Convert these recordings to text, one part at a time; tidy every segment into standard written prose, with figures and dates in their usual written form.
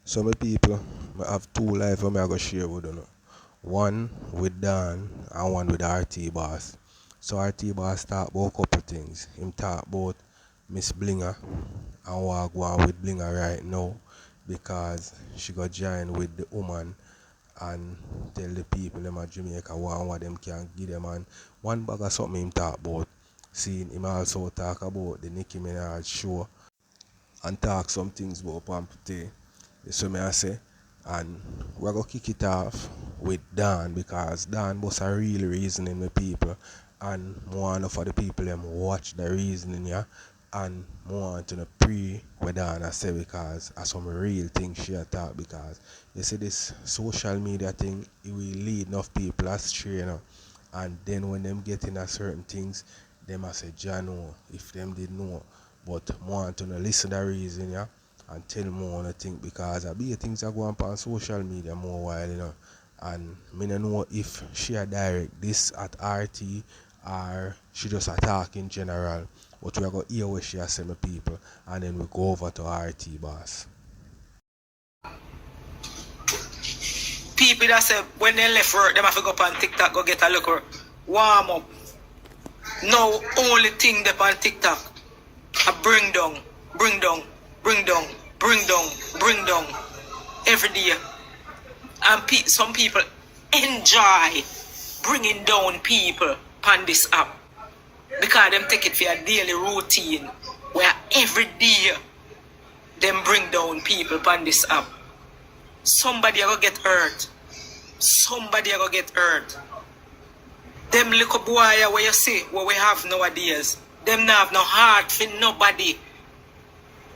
So my people, I have two live I'm going to share with you. One with Dan and one with RT Boss. So RT Boss talk about a couple things. Him talk about Miss Blinga and what go on with Blinga right now because she got join with the woman and tell the people them at Jamaica what them can give them, and one bag of something him talk about. Seeing him also talk about the Nicki Minaj show and talk some things about Pampute. So me I say, and we're gonna kick it off with Dan because Dan was a real reasoning with people, and more for the people them watch the reasoning, yeah, and more to the pre with Dan I say because I some real things she talk because you see this social media thing it will lead enough people astray, you know, and then when them get in a certain things, them I say Jah know if them did know, but more to listen the reason, yeah, and tell more on the thing because I be things that go on social media more while, you know. And me don't know if she a direct this at RT or she just attack in general. But we are going to hear what she has said my people and then we go over to RT boss. People that say when they left work, they have to go up on TikTok, go get a look warm up. No only thing they on TikTok. I bring down, bring down, bring down, bring down, bring down every day. And some people enjoy bringing down people on this app because them take it for a daily routine where every day them bring down people on this app. Somebody will get hurt. Somebody will get hurt. Them little boy where you see what we have nowadays, them not have no heart for nobody.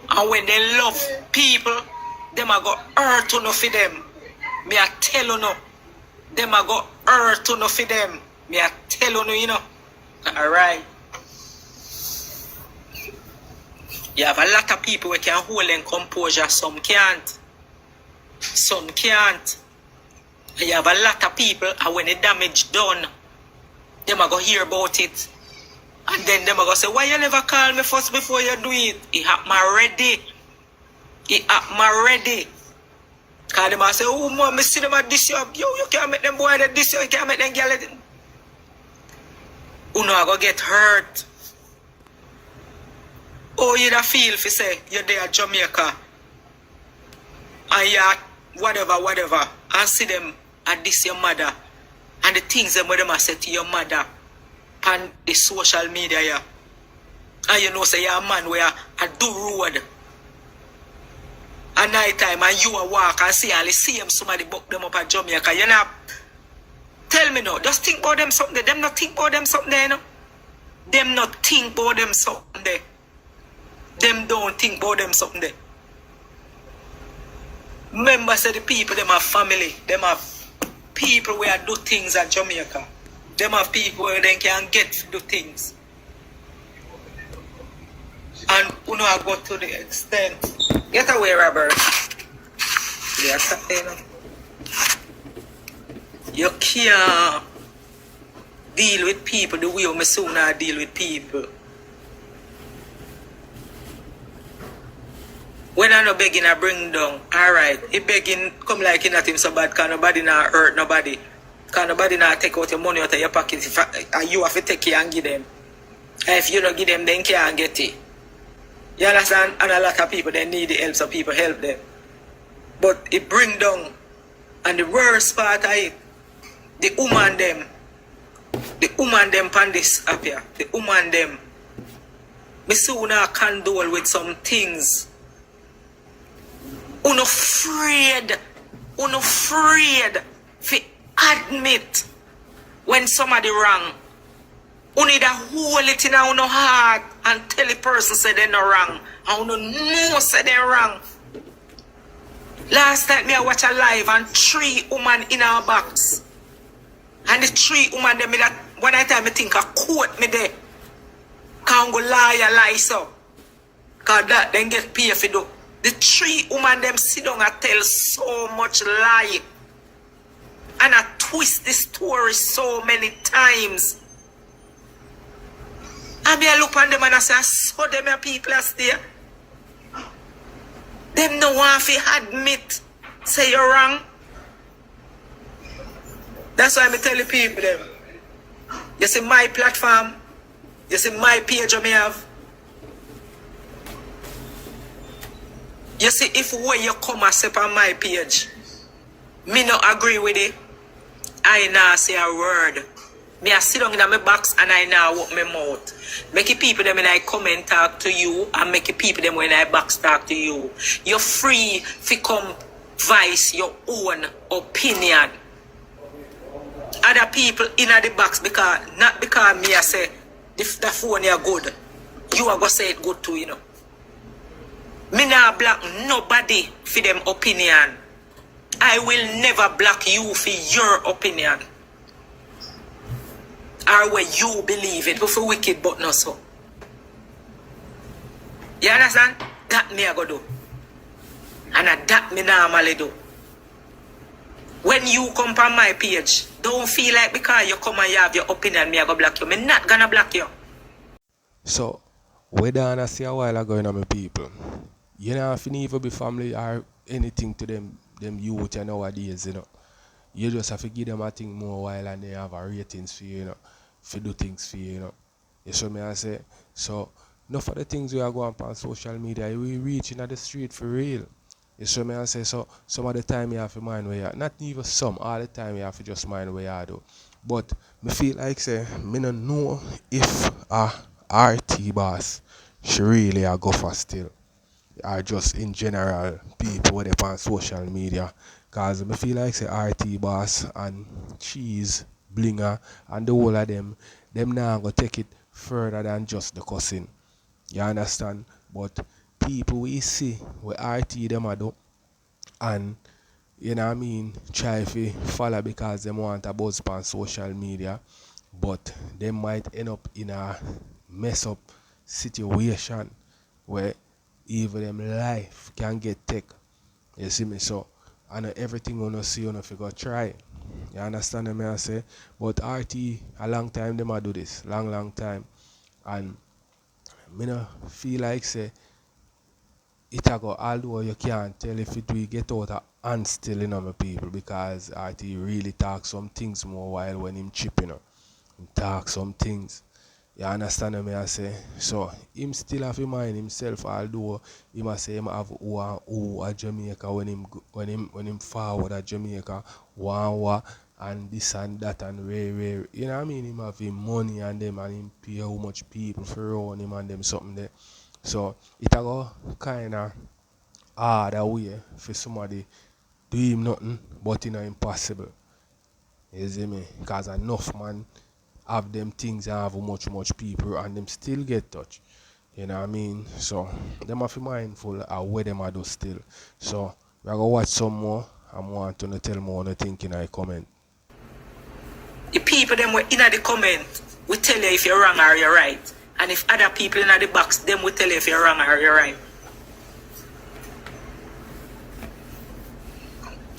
And when they love people, them a go hurt to no for them. Me a tell you no. Them a go hurt to no for them. Me a tell you no, you know. Alright. You have a lot of people who can hold in composure, some can't. Some can't. And you have a lot of people and when the damage done, them a go hear about it. And then them a go say, why you never call me first before you do it? It happen already. It happen already. Because them a say, oh mom, me see them at this job. You can't make them boy that this job, you can't make them girl. You know I go get hurt. Oh, you da feel if you say you're there at Jamaica. And you whatever. And see them at this your mother. And the things them where them a say to your mother. On the social media, yeah. And you know, say you're a man where I do road. At night time, and you a walk and see him somebody book them up at Jamaica. You know, tell me no, just think about them something there. Them not think about them something there, you know. Them not think about them something there. Them don't think about them something there. Remember, say the people, them have family. Them have people where do things at Jamaica. Them have people where they can get to do things. And you know I go to the extent. Get away, Robert. You can't deal with people the way I soon I deal with people. When I no begging, I bring down. Alright, if begging come like it not him so bad, can nobody not hurt nobody. Can nobody not take out your money out of your pocket and you have to take it and give them. And if you don't give them, then you can't get it. You understand? And a lot of people, they need the help, so people help them. But it bring down. And the worst part of it, the woman them pan this up here. The woman them. Me soon I condole with some things. Unafraid to admit when somebody wrong. You need to hold it in your heart and tell the person say they're not wrong. And you know say they're wrong. Last night me I watch a live and 3 women in our box. And the 3 women them that one time I think I quote me there. Can't go lie so. Cause that then get paid for do. The 3 women them sit down and tell so much lie. And I twist the story so many times. And I look on them and I say, I saw them people are there. Them no want to admit, say you're wrong. That's why I tell the people them. You see my platform, you see my page I may have. You see, if where you come and say on my page, me not agree with it, I now say a word. Me I sit down in my box and I now walk my mouth. Make the people them when I come and talk to you, and make the people them when I box talk to you. You're free to come voice your own opinion. Other people in the box because not because me I say the phone is good. You are gonna say it good too, you know. Me not block nobody for them opinion. I will never block you for your opinion. Or where you believe it. Before wicked but not so. You understand? That me I go do. And that me normally do. When you come on my page, don't feel like because you come and you have your opinion, me I go block you. Me not gonna block you. So, whether I see a while ago in my people, you know, if you need to be family or anything to them youth nowadays, you know. You just have to give them a thing more while and they have a ratings for you, you know, for do things for you, you know. You see me I say? So, enough of the things we are going on social media, we reaching at the street for real. You see me I say? So, some of the time you have to mind where you are. Not even some, all the time you have to just mind where you are, though. But, me feel like, say, me don't know if a RT boss should really go for still. Or just in general, people where they on social media. Because I feel like say RT Boss and Cheese, Blinga, and the whole of them now go take it further than just the cussing. You understand? But people we see where RT them are do, and you know what I mean, try to follow because they want a buzz on social media, but they might end up in a mess up situation where even them life can get take. You see me? So I know everything you see you go try. You understand me I say? But RT a long time them a do this. Long time. And me no feel like say it a go although you can't tell if it will get out of hand still in my people because RT really talk some things more while when him chipping up. Him talk some things. You understand me I say? So him still have in mind himself although he must say him have who a Jamaica when him forward a Jamaica one and this and that and rare. You know what I mean? Him have him money and them and him pay how much people for run him and them something there. So it a go kinda harder way for somebody do him nothing but it impossible. You see me? Because enough man have them things and have much people and them still get touched. You know what I mean? So them have to be mindful of where them are do still. So we are gonna watch some more and want to tell more on the thing in the comment. The people them were in the comment will tell you if you're wrong or you're right. And if other people in the box, them will tell you if you're wrong or you're right.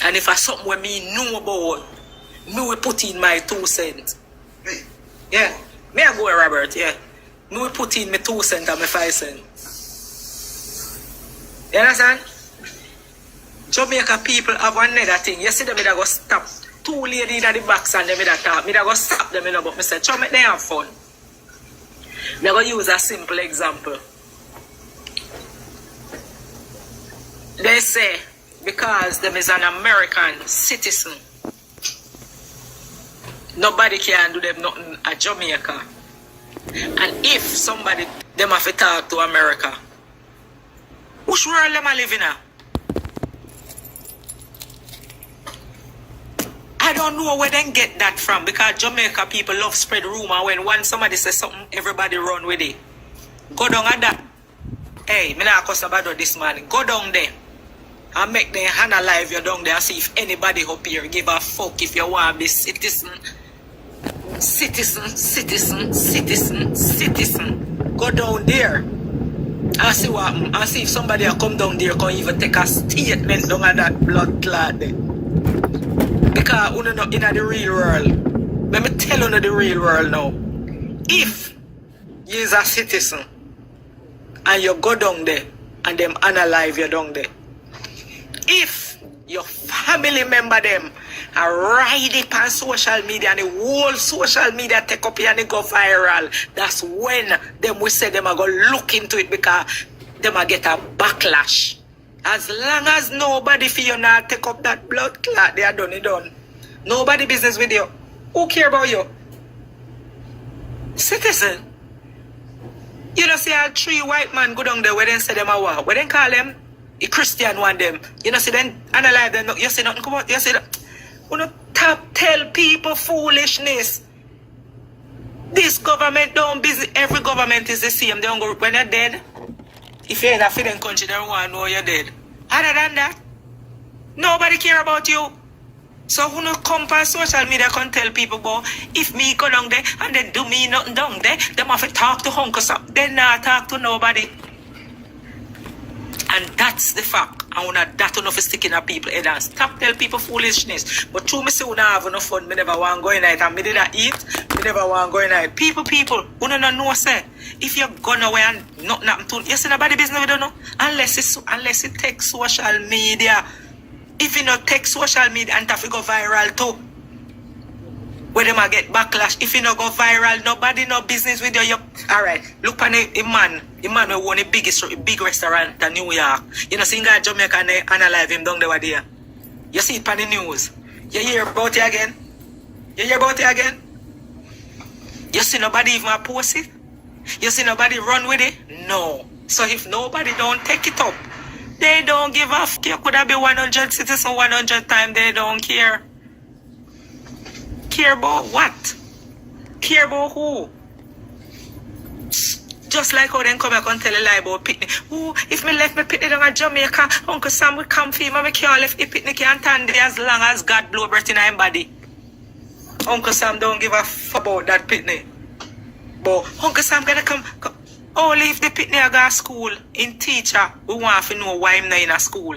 And if I something where me know about, me will put in my 2 cents. Yeah, me I go with Robert, yeah. Me will put in my 2 cents and my 5 cents. You understand? Jamaica people have another thing. You see them, they go stop 2 ladies in the box and them that talk. Me they go stop them, you know, but me say, make they have fun. Me go use a simple example. They say, because them is an American citizen, nobody can do them nothing at Jamaica. And if somebody them have to talk to America, which world them are living in? I don't know where they get that from because Jamaica people love spread rumor when somebody says something, everybody run with it. Go down at that. Hey, me not cuss about this man. Go down there and make them analyze you down there and see if anybody up here give a fuck if you want to be citizen. Go down there and see what happen. And see if somebody will come down there can even take a statement down at that blood clot there. Because you're not in the real world. Let me tell you the real world now. If you're a citizen and you go down there and them analyze you down there, If your family member them are ride it on social media and the whole social media take up and it go viral, that's when them we say them are go look into it because them are get a backlash. As long as nobody for you not take up that blood clot, they are done it done. Nobody business with you. Who care about you? Citizen. You know, see how 3 white man go down there where they say them a war. Where they call them? The Christian one them. You know, see them analyze them. You see nothing come out. You see that. You know, tell people foolishness. This government don't busy. Every government is the same. They don't go when you're dead. If you're in a feeding country, they don't want to know you're dead. Other than that, nobody care about you. So who no come on social media can tell people, but if me go down there and they do me nothing down there, them have to talk to Uncle Sam. They not talk to nobody. And that's the fact. I want that enough sticking at people head and stop tell people foolishness. But true me say we not have enough fun. Me never want to go in night and me did not eat. Me never want to go in night. People, who don't know say if you're gone away and nothing happen to you see nobody business we don't know. Unless it takes social media. If you not take social media and if it go viral too, where them a get backlash. If you not go viral, nobody no business with you. Alright, look on a man who won the big restaurant in New York. You know, see guy Jamaica and they analyze him down there. You see it on the news. You hear about it again? You see nobody even post it? You see nobody run with it? No. So if nobody don't take it up, they don't give a f***. You could have been 100 citizens 100 times. They don't care. Care about what? Care about who? Just like how they come back and tell a lie about picnic. Ooh, if me left me picnic down in Jamaica, Uncle Sam will come for him and me can't left the picnic and stand there as long as God blow breath in his body. Uncle Sam don't give a f about that picnic. But Uncle Sam gonna come only if the picnic go to school in teacher, we want to know why I'm not in a school.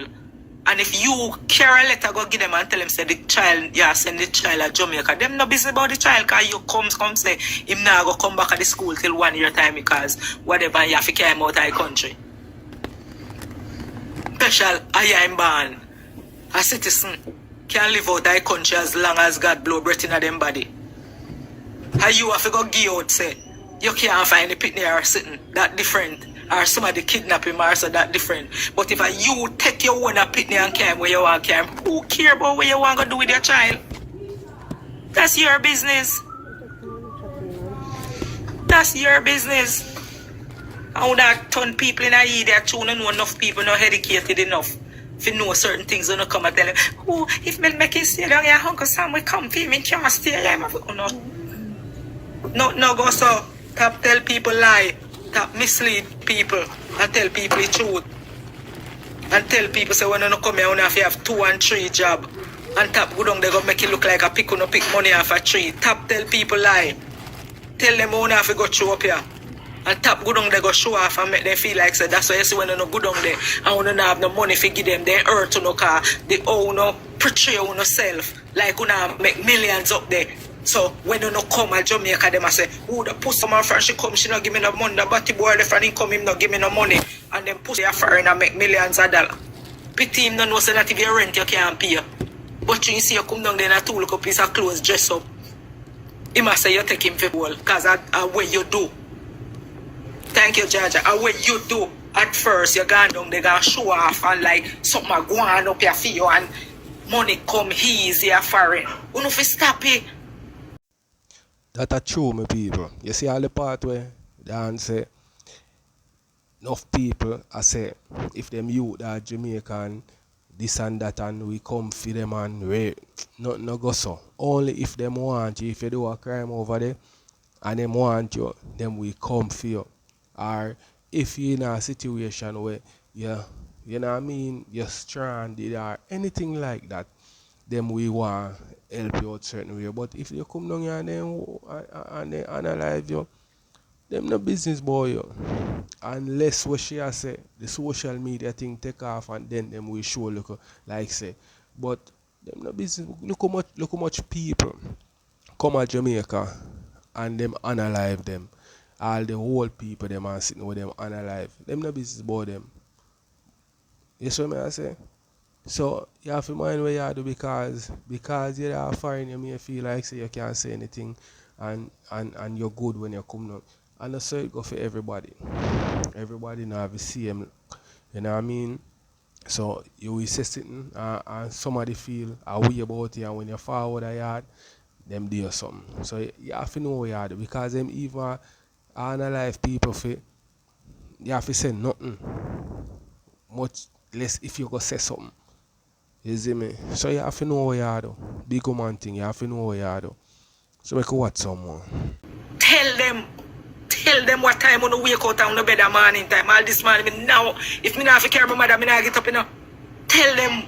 And if you carry a letter, go give them and tell them say the child, send the child to Jamaica. Them no business about the child because you come say him now go come back at the school till 1 year time because whatever you have to carry him out of the country. Special, I am born. A citizen can live out of the country as long as God blow breath in them body. And you have to go give out say you can't find the picnic or sitting that different. Or somebody kidnap him or so that different. But if you take your own picnic and camp where you want to camp, who care about what you want to do with your child? That's your business. That's your business. How that ton people in a year that tune and know enough people not educated enough to know certain things when you come and tell them, oh, if me make it stay down here, Uncle Sam will come for me, can't stay here. No, go so. Top tell people lie. Top mislead people and tell people the truth. And tell people say when you come here, you have 2 and 3 job. And top go down, they go make it look like a pick on pick money off a tree. Top tell people lie. Tell them you have to go show up here. And top go down, they go show off and make them feel like say that's why you see when you go down there and you don't have no money to give them, they hurt to no car. They own no portray on yourself like you make millions up there. So when you no come at Jamaica, them say, oh, the pussy my friend, she come, she not give me no money. The batty boy, the friend, he come, him not give me no money. And then pussy a foreign and make millions of dollars. Pity him don't know say that if you rent, you can't pay. But you see you come down there and two look up piece of clothes, dress up. He must say you take him for ball, because that's what you do. Thank you, Jaja. And what you do, at first, you're going down, they're going to show off and like something going up your for you and money come easy a foreign. You know if you stop it. That a true, my people. You see all the part where they say enough people I say if them youth are Jamaican, this and that and we come for them and we no go so. Only if them want you, if you do a crime over there and them want you, then we come for you. Or if you're in a situation where you know what I mean, you're stranded or anything like that, then we want help you out certain way. But if you come down here and they analyze you, them no business boy you. Unless what she has say the social media thing take off and then them we show look like say. But them no business. Look how much people come at Jamaica and them analyze them. All the whole people them are sitting with them analyze. Them no business boy them. You see what I say? So you have to mind what you do because you're a foreign, you may feel like say you can't say anything and you're good when you come out. And that's how it go for everybody. Everybody now have the same, you know what I mean? So you will say something and somebody feel a way about it, and when you forward a yard, them do something. So you have to know what you do because them even analyze people for you have to say nothing. Much less if you go say something. You see me? So you have to know what you do. Big woman thing, you have to know what you do. So make you watch someone. Tell them what time when you wake out on the bed at morning time. All this morning, now, if me not have to carry my mother, me not get up, you know. Tell them,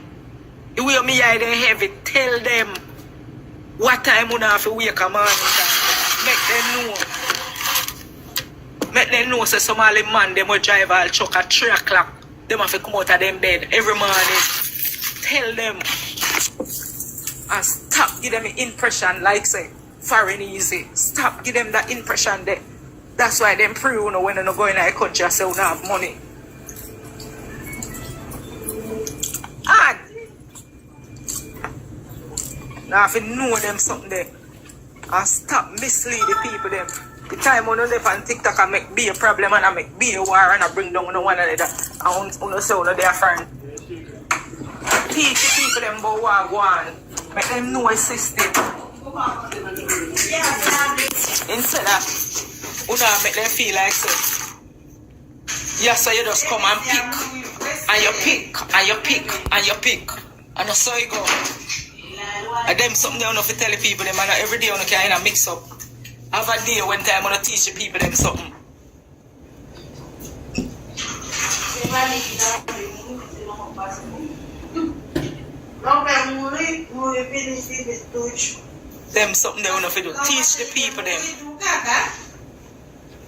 the way me eye they heavy, tell them what time when you have to wake up morning time. Make them know, say Somali man, them will drive all truck at 3 o'clock. Them have to come out of them bed every morning. Tell them. And stop give them an impression like say, foreign easy. Stop give them that impression there. That's why them pre you know when they go in a country and say we don't have money. And now if you know them something there and stop mislead the people them. The time when you live on TikTok and make be a problem and I make be a war and I bring down one another and you say they are friends. Teach the people them about what go on. Make them know a system. Instead of make them feel like so. Yes, so you just come and pick. And you pick. And you pick. And you pick. And that's how you go. And them something they want to tell the people them and every day you can mix up. Have a day when time when you teach the people them something. Them something they want to do. Teach the people them.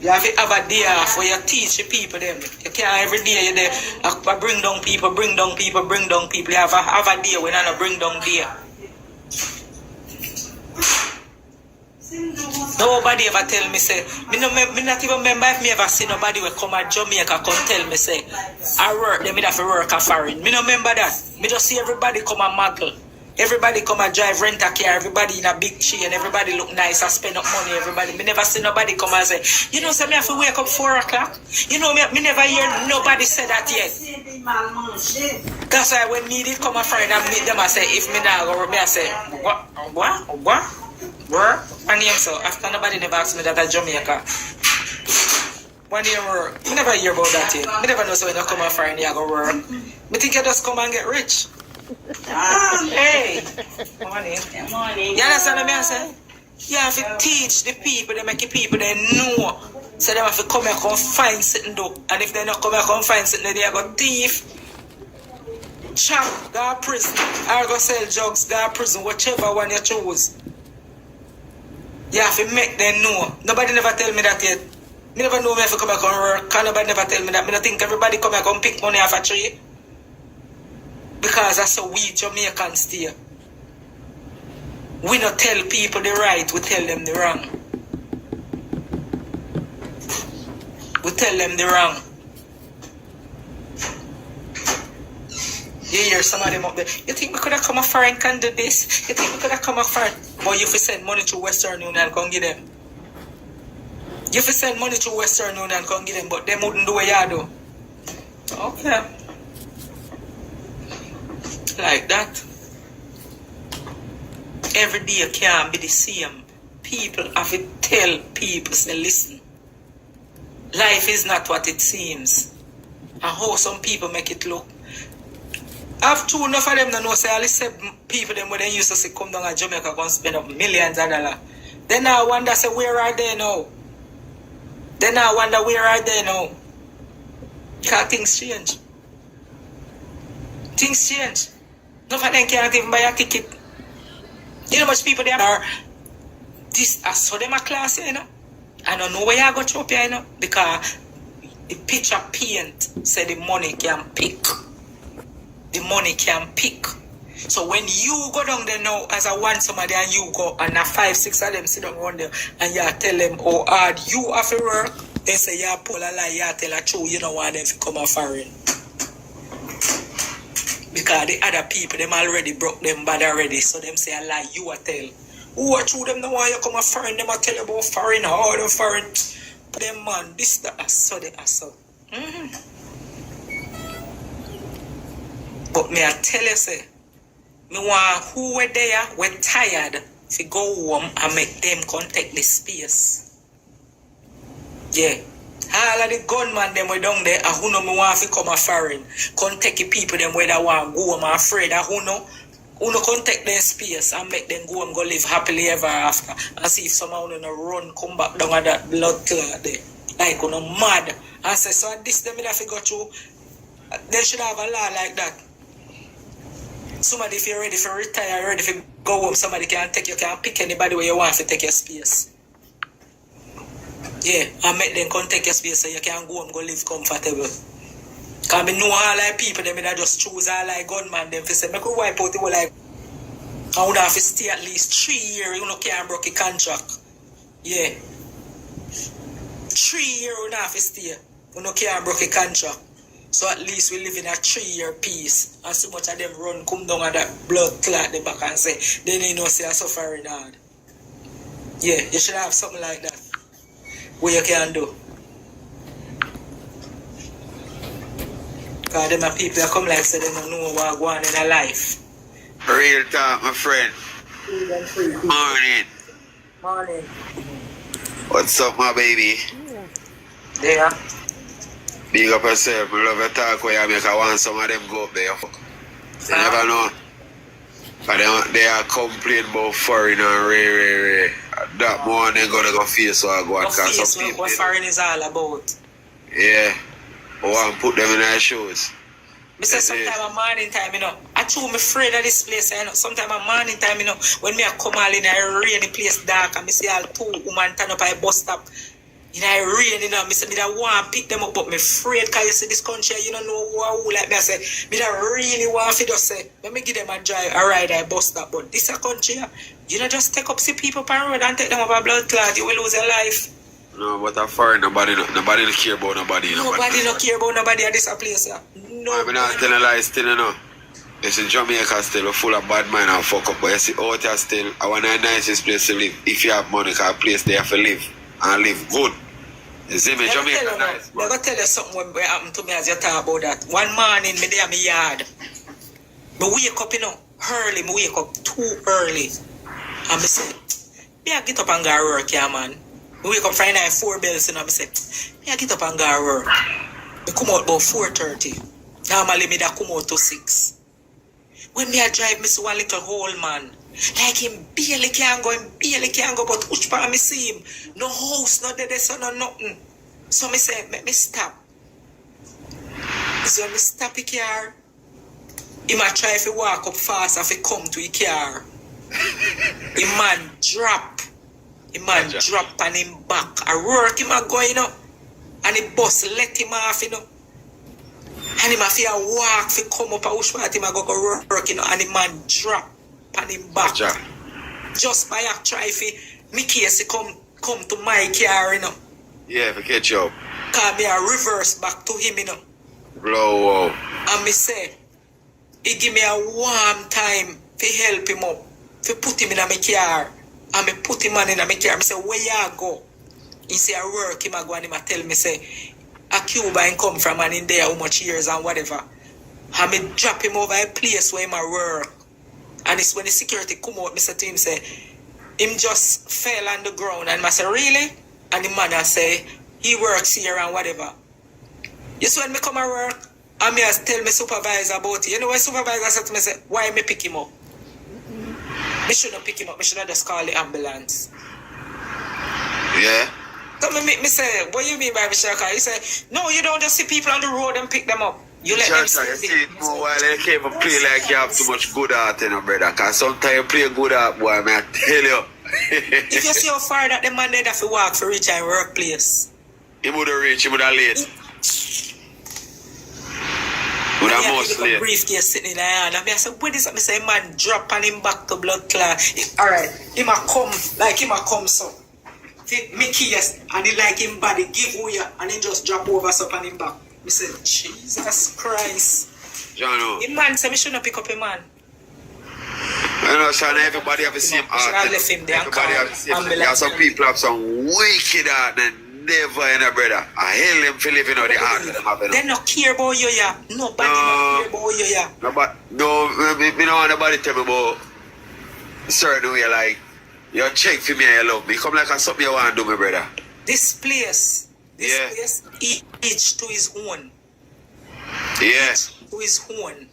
You have to have a day off where you teach the people them. You can't every day you there bring down people. You have a day when I bring down there. Nobody ever tell me say, me not even remember if me ever see nobody will come at Jamaica come tell me say, I work, they me have to work a foreign. Me no remember that. Me just see everybody come and muggle. Everybody come and drive rent a car, everybody in a big chain, everybody look nice and spend up money, everybody. Me never see nobody come and say, you know, say me have to wake up 4 o'clock. You know, me never hear nobody say that yet. That's why when me did come a friend and meet them, I say, if me not go, me I say, what? Work? And name so, after nobody never asked me that at Jamaica. When you work, me never hear about that yet. Me never know so when you come a friend, you go work. Me think you just come and get rich. Hey, morning. You understand what I say? You have to teach the people, they make the people they know. So they have to come and come find something do. And if they not come and come find something, they go thief, chop, go to prison, or go sell drugs, go to prison, whichever one you choose. You have to make them know. Nobody never tell me that yet. Me never know me if I come and come work. Cause nobody never tell me that. Me don't think everybody come and come pick money off a tree. Because that's how we Jamaicans stay. We don't tell people the right, we tell them the wrong. We tell them the wrong. You hear some of them up there. You think we could have come a foreign can do this? You think we could have come a foreign? But you have to send money to Western Union and come give them. You have to send money to Western Union and come give them, but them wouldn't do what you do. Okay. Like that. Every day can't be the same. People have to tell people, say, listen. Life is not what it seems. And how some people make it look. I've two enough of them that know say all these people them when they used to say come down to Jamaica and spend up millions of dollars. Then I wonder say where are they now? Then I wonder where are they now? Because things change. Things change. None of them can't even buy a ticket. You know how much people there are this I saw them a class here, you know. I don't know where you go to here, you know, because the picture paint say the money can pick. The money can pick. So when you go down there now as I want somebody and you go and 5, 6 of them sit down around there and you tell them how hard you have to work, they say you pull a lie, you tell a truth, you don't want them to come a foreign. Because the other people, them already broke them bad already. So them say a lie, you a tell. Who are true them now why you come a foreign, them a tell you about foreign, all the foreign. Them man, this the so the so. But me I tell you say, me want who were there, were tired, to go home and make them come take the space. Yeah. All of the gunman them were down there, and who know me want to come a foreign. Come take the people them where they want to go home. I'm afraid that who know come take their space and make them go and go live happily ever after. And see if someone no run, come back down at that blood clot there. Like who no mad. And say, so this them have to go through. They should have a law like that. Somebody if you're ready for retire, ready for go home, somebody can take you, can pick anybody where you want to take your space. Yeah, and make them come take your space so you can go home, go live comfortable. Because I know all like people, them that just choose all like gunman, them for say, make we wipe out the whole like, I would have to stay at least 3 years, you know, can't break a contract. Yeah. 3 years, you have to stay, you know, can't break a contract. So at least we live in a 3-year peace. And so much of them run, come down at that blood clot the back and say, they don't know say I'm suffering hard. Yeah, you should have something like that. What you can do. Because them are people that come like say they don't know what's going on in their life. Real talk, my friend. Morning. Morning. What's up, my baby? Yeah. Big up yourself. I love your talk where you make I want some of them go up there. You never know. But they are complaining about foreign and rare. That more than gonna go face what I go and cause some people. What foreign is all about. Yeah. I want to put them in their shoes. I say sometimes a morning time, you know. I too am afraid of this place, you know. Sometimes a morning time, you know, when me I come all in a rainy place dark and I see all two women turn up at a bus stop. In a rain, you know, I say me that want to pick them up, but me afraid because you see this country, you don't know who like me. I say, me that really want to just say, let me give them a drive, a ride at a bus stop. But this a country, you know, just take up see people on road and take them over blood clot, you will lose your life. No, but a foreign, nobody don't care about nobody. Nobody don't care about nobody at this place, yeah. No. I'm not telling lies still, you know. You see, Jamaica still full of bad mind and fuck up, but you see, out here still, I want the nicest place to live. If you have money, because a place there for live and live good. You see me, Jamaica nice. I'm going to tell you something what happened to me as you talk about that. One morning, me there in my yard. Me wake up, you know, early. Me wake up too early. And me say, me I get up and go to work, yeah, man. Me wake up Friday night, 4 bells, and I say, me I get up and go to work. Me come out about 4:30. Normally, me da come out to 6. When me I drive, me see one little old man. Like him barely can go, but which part me see him? No house, no dead, so no nothing. So me say, make me stop. So me stop the car. He might try to walk up fast if he come to the car. The man drop. The man drop on him back. I work him a going up. And the bus let him off, you know. And him have to walk to come up and which part him a go work, you know. And the man drop. On him back. Just by a try for me case come to my car, you know. Yeah, for catch up. Cause me a reverse back to him, you know. Blow out. And me say, he give me a warm time to help him up. To put him in my car. And me put him on in my car. Me say, where you go? He say, I work. Him a go and him a tell me, say, a Cuba and come from and in there how much years and whatever. And me drop him over a place where him a work. And it's when the security come out, Mr. Tim say, him just fell on the ground. And I say, really? And the man I say, he works here and whatever. You see when me come to work, and me tell my supervisor about it. You know when supervisor said to me, say, why me pick him up? Me shouldn't pick him up, me should just call the ambulance. Yeah? So me say, what you mean by Mr. He say, no, you don't just see people on the road and pick them up. You let them see it more while they can't even play like you have too much good art in your brother. Because sometimes you play good art, boy, man, I tell you. If you see how far that the man there have to walk for reach our workplace. He would have reached, he would have late. Would have most late. Briefcase sitting in the hand. And I said, what is that? I say, man, drop on him back to blood clot. Alright, he might come, like he might come so. Me case, and he like him body, give Wyer, and he just drop over so on him back. I said, Jesus Christ. John, The man said, I shouldn't pick up a man. you know, son, everybody have the same I heart. left him there and Everybody have the same. There are some people have some wicked heart and never in a brother. I hate them for living out the heart of them have. They don't care about you, yeah. Nobody don't care about you, yeah. Me don't want nobody tell me about certain way like, you check for me and you love me. Come like a something you want to do, my brother. This place, Yeah. each to his own. Yeah. Each to his own.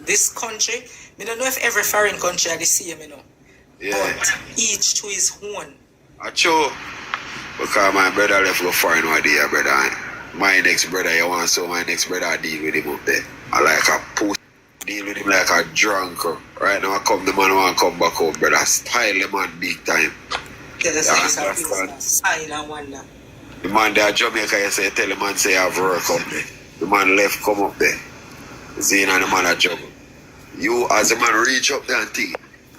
This country, I don't know if every foreign country are the same, you know. Yeah. But each to his own. I true. Because my brother left go foreign one day, brother. My next brother, you want so my next brother deal with him up there. I like a push. Deal with him like a drunk. Right now I come, the man want to come back home, brother. Style the man big time. Yeah, that's Yeah, understand. sign and wonder. The man there at Jamaica, you say, tell the man say I have work up there. The man left, come up there. Zane and the man at juggle. You, as the man reach up there and think,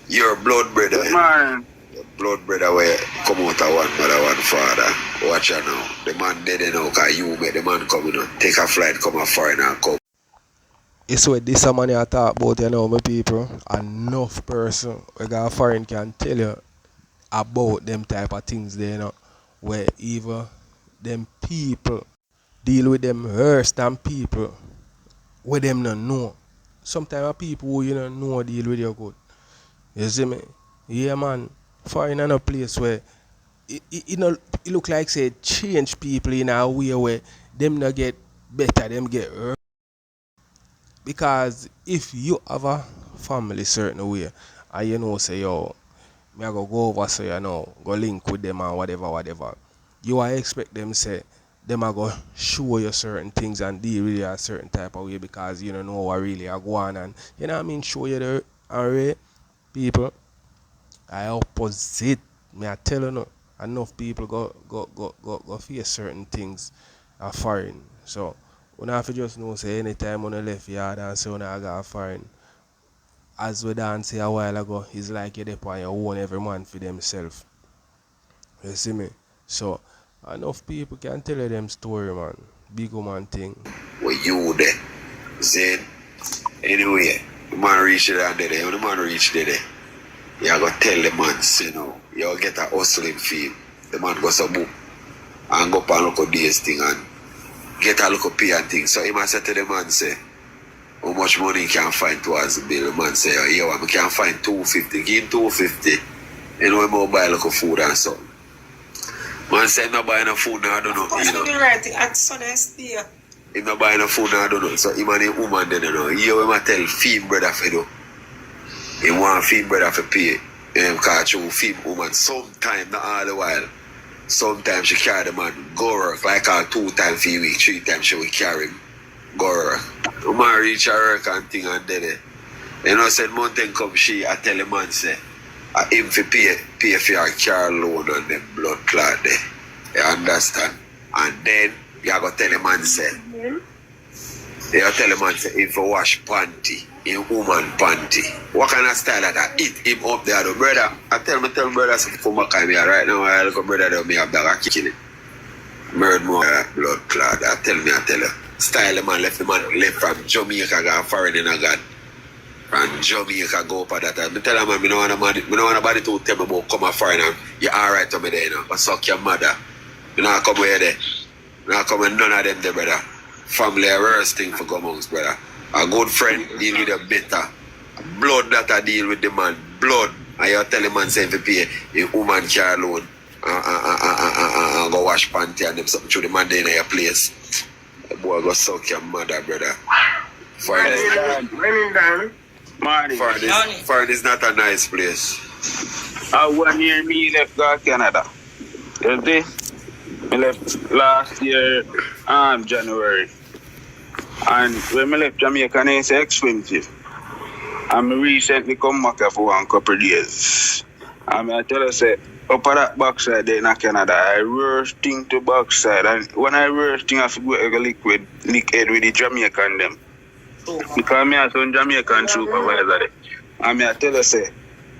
you're blood brother. Man. Your blood brother where come out of one mother, one father. Watch out now. The man dead now, because you make the man come in, take a flight, come a foreign and come. It's what this man I talk about, you know, my people. Enough person we got foreign can tell you about them type of things there, you know, where even them people deal with them worse than people where them not know. Sometimes people who you don't know deal with you good. You see me? Yeah, man. Foreign in a place where it look like say change people in a way where them not get better, them get hurt. Because if you have a family certain way and you know say yo, me I go over so you know, go link with them and whatever. You are expect them say them are go show you certain things and deal with you a certain type of way because you don't know what really are going on and you know what I mean, show you the array people. I opposite. Me I tell you no, enough people go face certain things are foreign. So we have to just know say anytime on the left yard and say when I got foreign, as we done say a while ago, it's like you're there on your own, every man for themselves. You see me? So enough people can tell you them story, man. Big woman thing. Where you there? Zane. Anyway, the man reach there and there. When the man reach there, you go tell the man, say no, you get a hustling fee. The man goes a book and go up and look at this thing and get a look at pay and thing. So he must say to the man, say, how much money you can find towards the bill? The man say, oh, yeah, I can find 250. Give him 250. You know, we buy a look of food and something. Man say, I'm not buying no food now, I don't know. You know. Right, at Sunday stay. He's not buying no food now, I don't know. So him and the woman then, you know. Here we tell Fim brother for do. He want Fim brother for pay. Because she will Fim woman sometime, not all the while. Sometimes she carry the man, go work, like 2 times a week, 3 times she will carry him, go work. The man reach her work and thing and then, you know, said mountain come she, I tell the man, say, him for pay for your car loan and them blood clot there. You understand? And then, you go tell the man, say, you tell the man, say, him for wash panty, in woman panty. What kind of style of that? Eat him up there, the brother. I tell brother, say, come back here right now, I look at brother, there, me have dog, I kill him. Murder more blood clot. I tell you. Style the man left from Jamaica, got foreign in a god. From Jamaica go up at that time. I tell him, man, I don't want nobody to tell me about come a foreign and you're alright to me there, you know. But suck your mother. You know, come here there. You know, come with none of them there, brother. Family a worst thing for go amongst, brother. A good friend deal with a better. Blood that I deal with the man. Blood. And you tell the man say if you pay a woman car loan. Go wash panty and them something through the man there in your place. The boy go suck your mother, brother. Foreign is not a nice place. 1 year me left go Canada. You see? I left last year January. And when I left Jamaica, it's expensive. And I recently come back for 1 couple of days. And I tell you, say, up at that backside there in Canada, I rush thing to backside. And when I rush thing, I have to go lick head with the Jamaican them. Because I have some Jamaican supervisor there. And I tell you, say,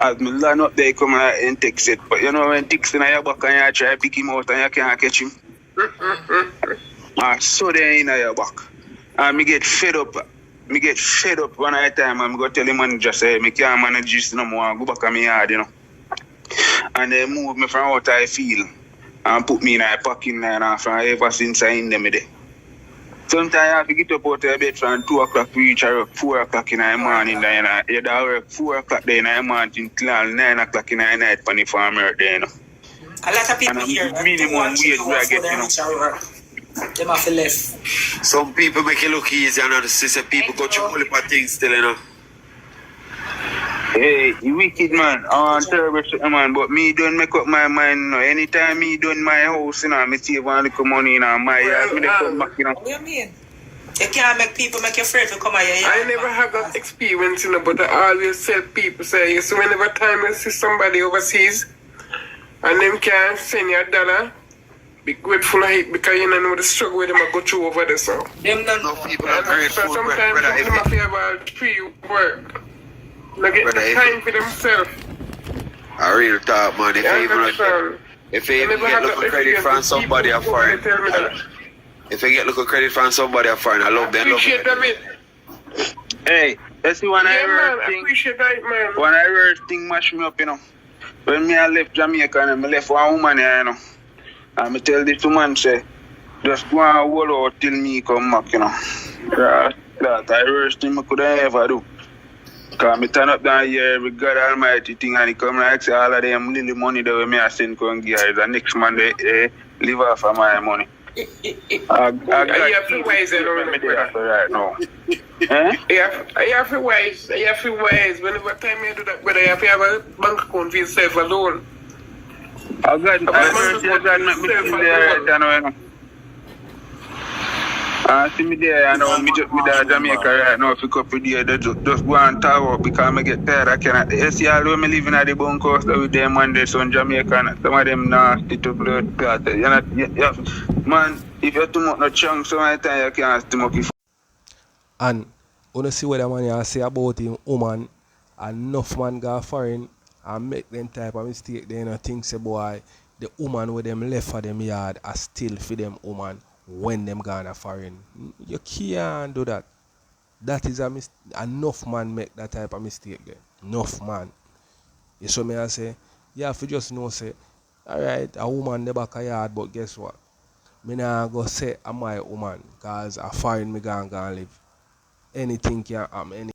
as me land up there, come and text it. But you know when text in your back and you try to pick him out and you can't catch him? I saw there in your back. And me get fed up. me get fed up one at a time and go tell the manager say me can't manage this no more and go back on my yard, you know. And they move me from out I feel and put me in a pocket and from ever since I in them there. Sometimes I have to get up out of bed from 2 o'clock to reach 4 o'clock in the morning. You da work 4 o'clock there in the morning till 9 o'clock in the night for the farmer there, you know. A lot of people And here, minimum wage where I get, you know. They have to left. Some people make it look easy and others say people go through all the things still, you know. Hey, you wicked man. I terrible shit, man. But me don't make up my mind. No. Anytime me done my house, you know, me save one little money in my yard. Me dey come back, you know. What do you mean? You can't make people make you afraid to come out here. I never have that experience, you know, but I always tell people, say, so whenever time you see somebody overseas and them can't send you $1, be grateful of it because you know the struggle with them I go through over there, so. Them don't No people are grateful, So sometimes brother. them have to have free work. They get Brother, the time for themselves. I real talk, man. If you even get little credit from somebody a foreign, if you get little credit from somebody a foreign, I love them. Appreciate them, it. Hey, that's the one I Yeah, man, heard I thing. appreciate that, man. When I heard thing mash me up, you know. When me I left Jamaica and I left one woman here, you know. And me tell this woman, say, just go and hold out till me come back, you know. That I worst thing I could ever do. Because I turn up down here with God Almighty thing and he come like say all of them little money that me I send come give her. The next man they live off of my money. I have to wise right now. I have to wise. Whenever time you do that, whether you have to have a bank account for yourself alone. I got make me feel there right now. See me there, I know me there Jamaica right now. If you come there, just go and talk because I get tired. I cannot. You see all when me living at the bunkhouse with them and there's some Jamaican. Some of them nasty to blood clot. Man, if you too much no chunk, so many times you can't stomach it. And when you see what the man here say about him, woman, enough man go foreign and make them type of mistake, they don't think say boy, the woman with them left for them yard are still for them woman when them gone foreign. You can't do that. That is a mistake. Enough man make that type of mistake there. Enough man. You saw me I say, you have to just know say, alright, a woman the back of yard, but guess what? Me nah go say I'm my woman, cause a foreign me gonna live. Anything can happen.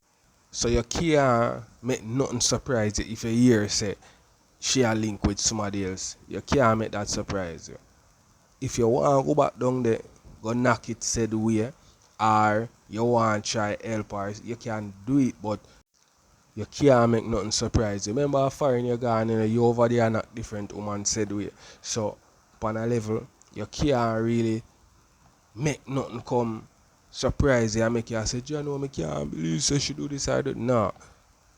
So you can't make nothing surprise you if you hear say she a link with somebody else. You can't make that surprise you. If you want to go back down there, go knock it said way, or you want to try help her, you can do it, but you can't make nothing surprise you. Remember, foreign you gone, you over there knock different woman said way. So, upon a level, you can't really make nothing come surprise you and make you say, you know, I can't believe so she do this or that. No.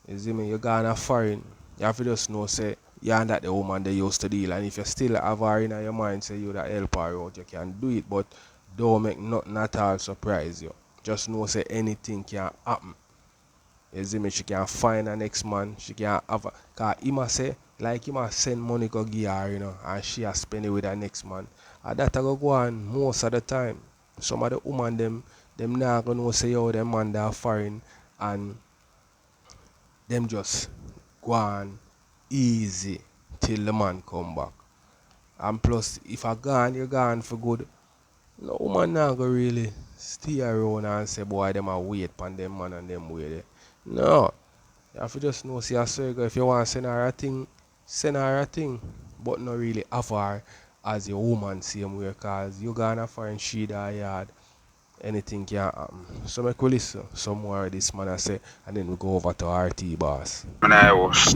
You see me, you gone a foreign, you have to just know, say, you and that the woman they used to deal, and if you still have her in your mind, say you that help her out, you can do it, but don't make nothing at all surprise you. Just know say anything can happen. You see me, she can find her next man, she can have a, cause he must say, like he must send money go give her, you know, and she has spend it with her next man. And that go on most of the time. Some of the woman them not gonna say yo them man they are foreign and them just go on easy till the man come back. And plus, if I gone, you gone for good. No woman not go really stay around and say, boy, them a wait on them man and them way there. No. You have to just know, see a circle. If you want to send her a thing. But not really have her as your woman same way, because you gonna find she that yard. Anything can happen. So make we listen some more of this man I say, and then we go over to RT boss. When I was.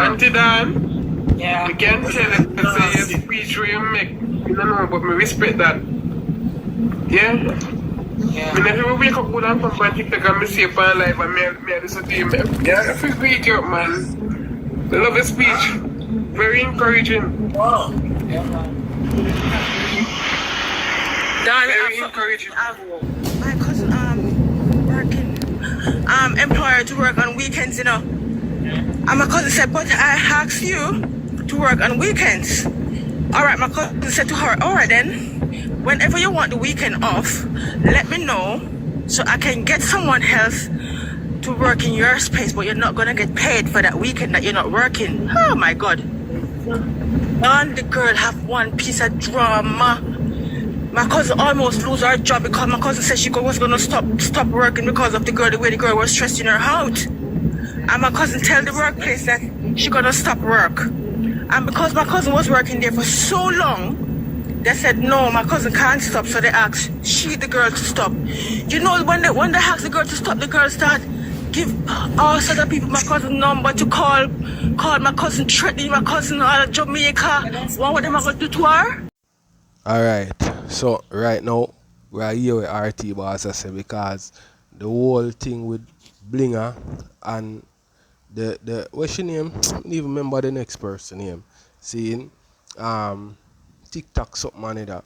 Auntie Dan, Yeah. you can tell it to say your speech where you make. You don't know, but me respect that. Yeah? Yeah. Me never wake up good and come back TikTok and me see up on live and me listen to you. Yeah, I feel great up, man. I love your speech. Very encouraging. Yeah, man. Very encouraging. My cousin working employer to work on weekends, you know. And my cousin said, but I asked you to work on weekends. Alright, my cousin said to her, alright then, whenever you want the weekend off, let me know so I can get someone else to work in your space, but you're not gonna get paid for that weekend that you're not working. Oh my God. And the girl have one piece of drama. My cousin almost lose her job because my cousin said she was gonna stop working because of the way the girl was stressing her out. And my cousin tell the workplace that she gonna stop work. And because my cousin was working there for so long, they said no, my cousin can't stop. So they asked the girl to stop. You know, when they asked the girl to stop, the girl start give all sorts of people my cousin number to call my cousin, threatening my cousin out of Jamaica. What them are going to do to her? Alright, so right now we are here with RT Boss, I say, because the whole thing with Blinga and the what's your name? I don't even remember the next person name. Seeing TikTok something on it that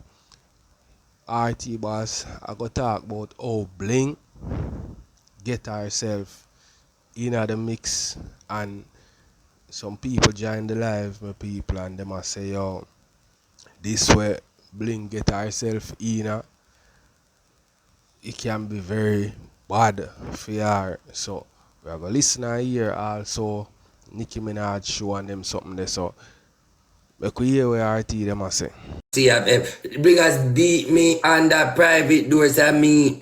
RT Boss I go talk about how Bling get herself in the mix, and some people join the live, my people, and them a say, yo, this way Bling get herself in, it can be very bad for her. So we are going to listen and hear also Nicki Minaj show and them something there. So we could hear what RT them a say. See, Bringers beat me under private doors and me,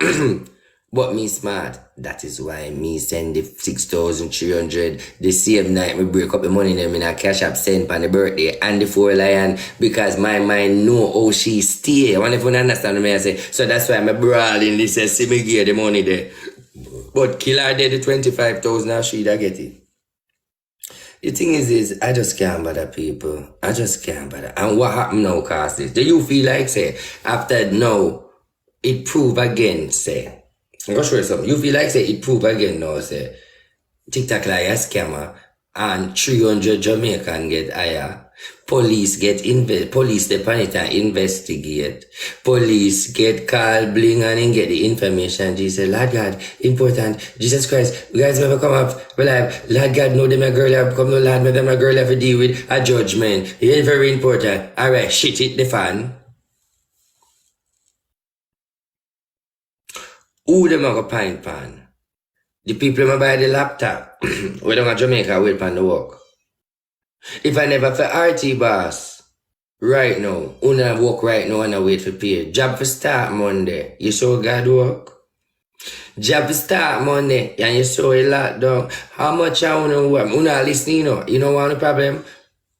but me smart. That is why me send the 6,300 the same night me break up the money them in a cash app send on the birthday and the 4 lion, because my mind know how she stay. I wonder if you understand me I say. So that's why I'm brawling this and see me get the money there. But killer did the 25,000 and she da get it. The thing is I just can't bother people. I just can't bother. And what happened now cause this? Do you feel like say after now it prove again say? I'm gonna show you something. You feel like say it prove again now say TikTok liar scammer and 300 Jamaican get higher. Police police the panic and investigate. Police get call Bling and get the information. Jesus say, Lord God, important. Jesus Christ, you guys never come up alive. Lord God, know them a girl have come no Lord, them a girl have to deal with a judgment. It is very important. Alright, shit it the fan. Who them a go pint pan? The people who buy the laptop. We don't have Jamaica wait pan the work. If I never for RT Boss, right now, una work right now and I wait for pay. Job for start Monday. You saw God work? Job for start Monday and you saw a lot down. How much I wanna work? Una listening, you know what the problem?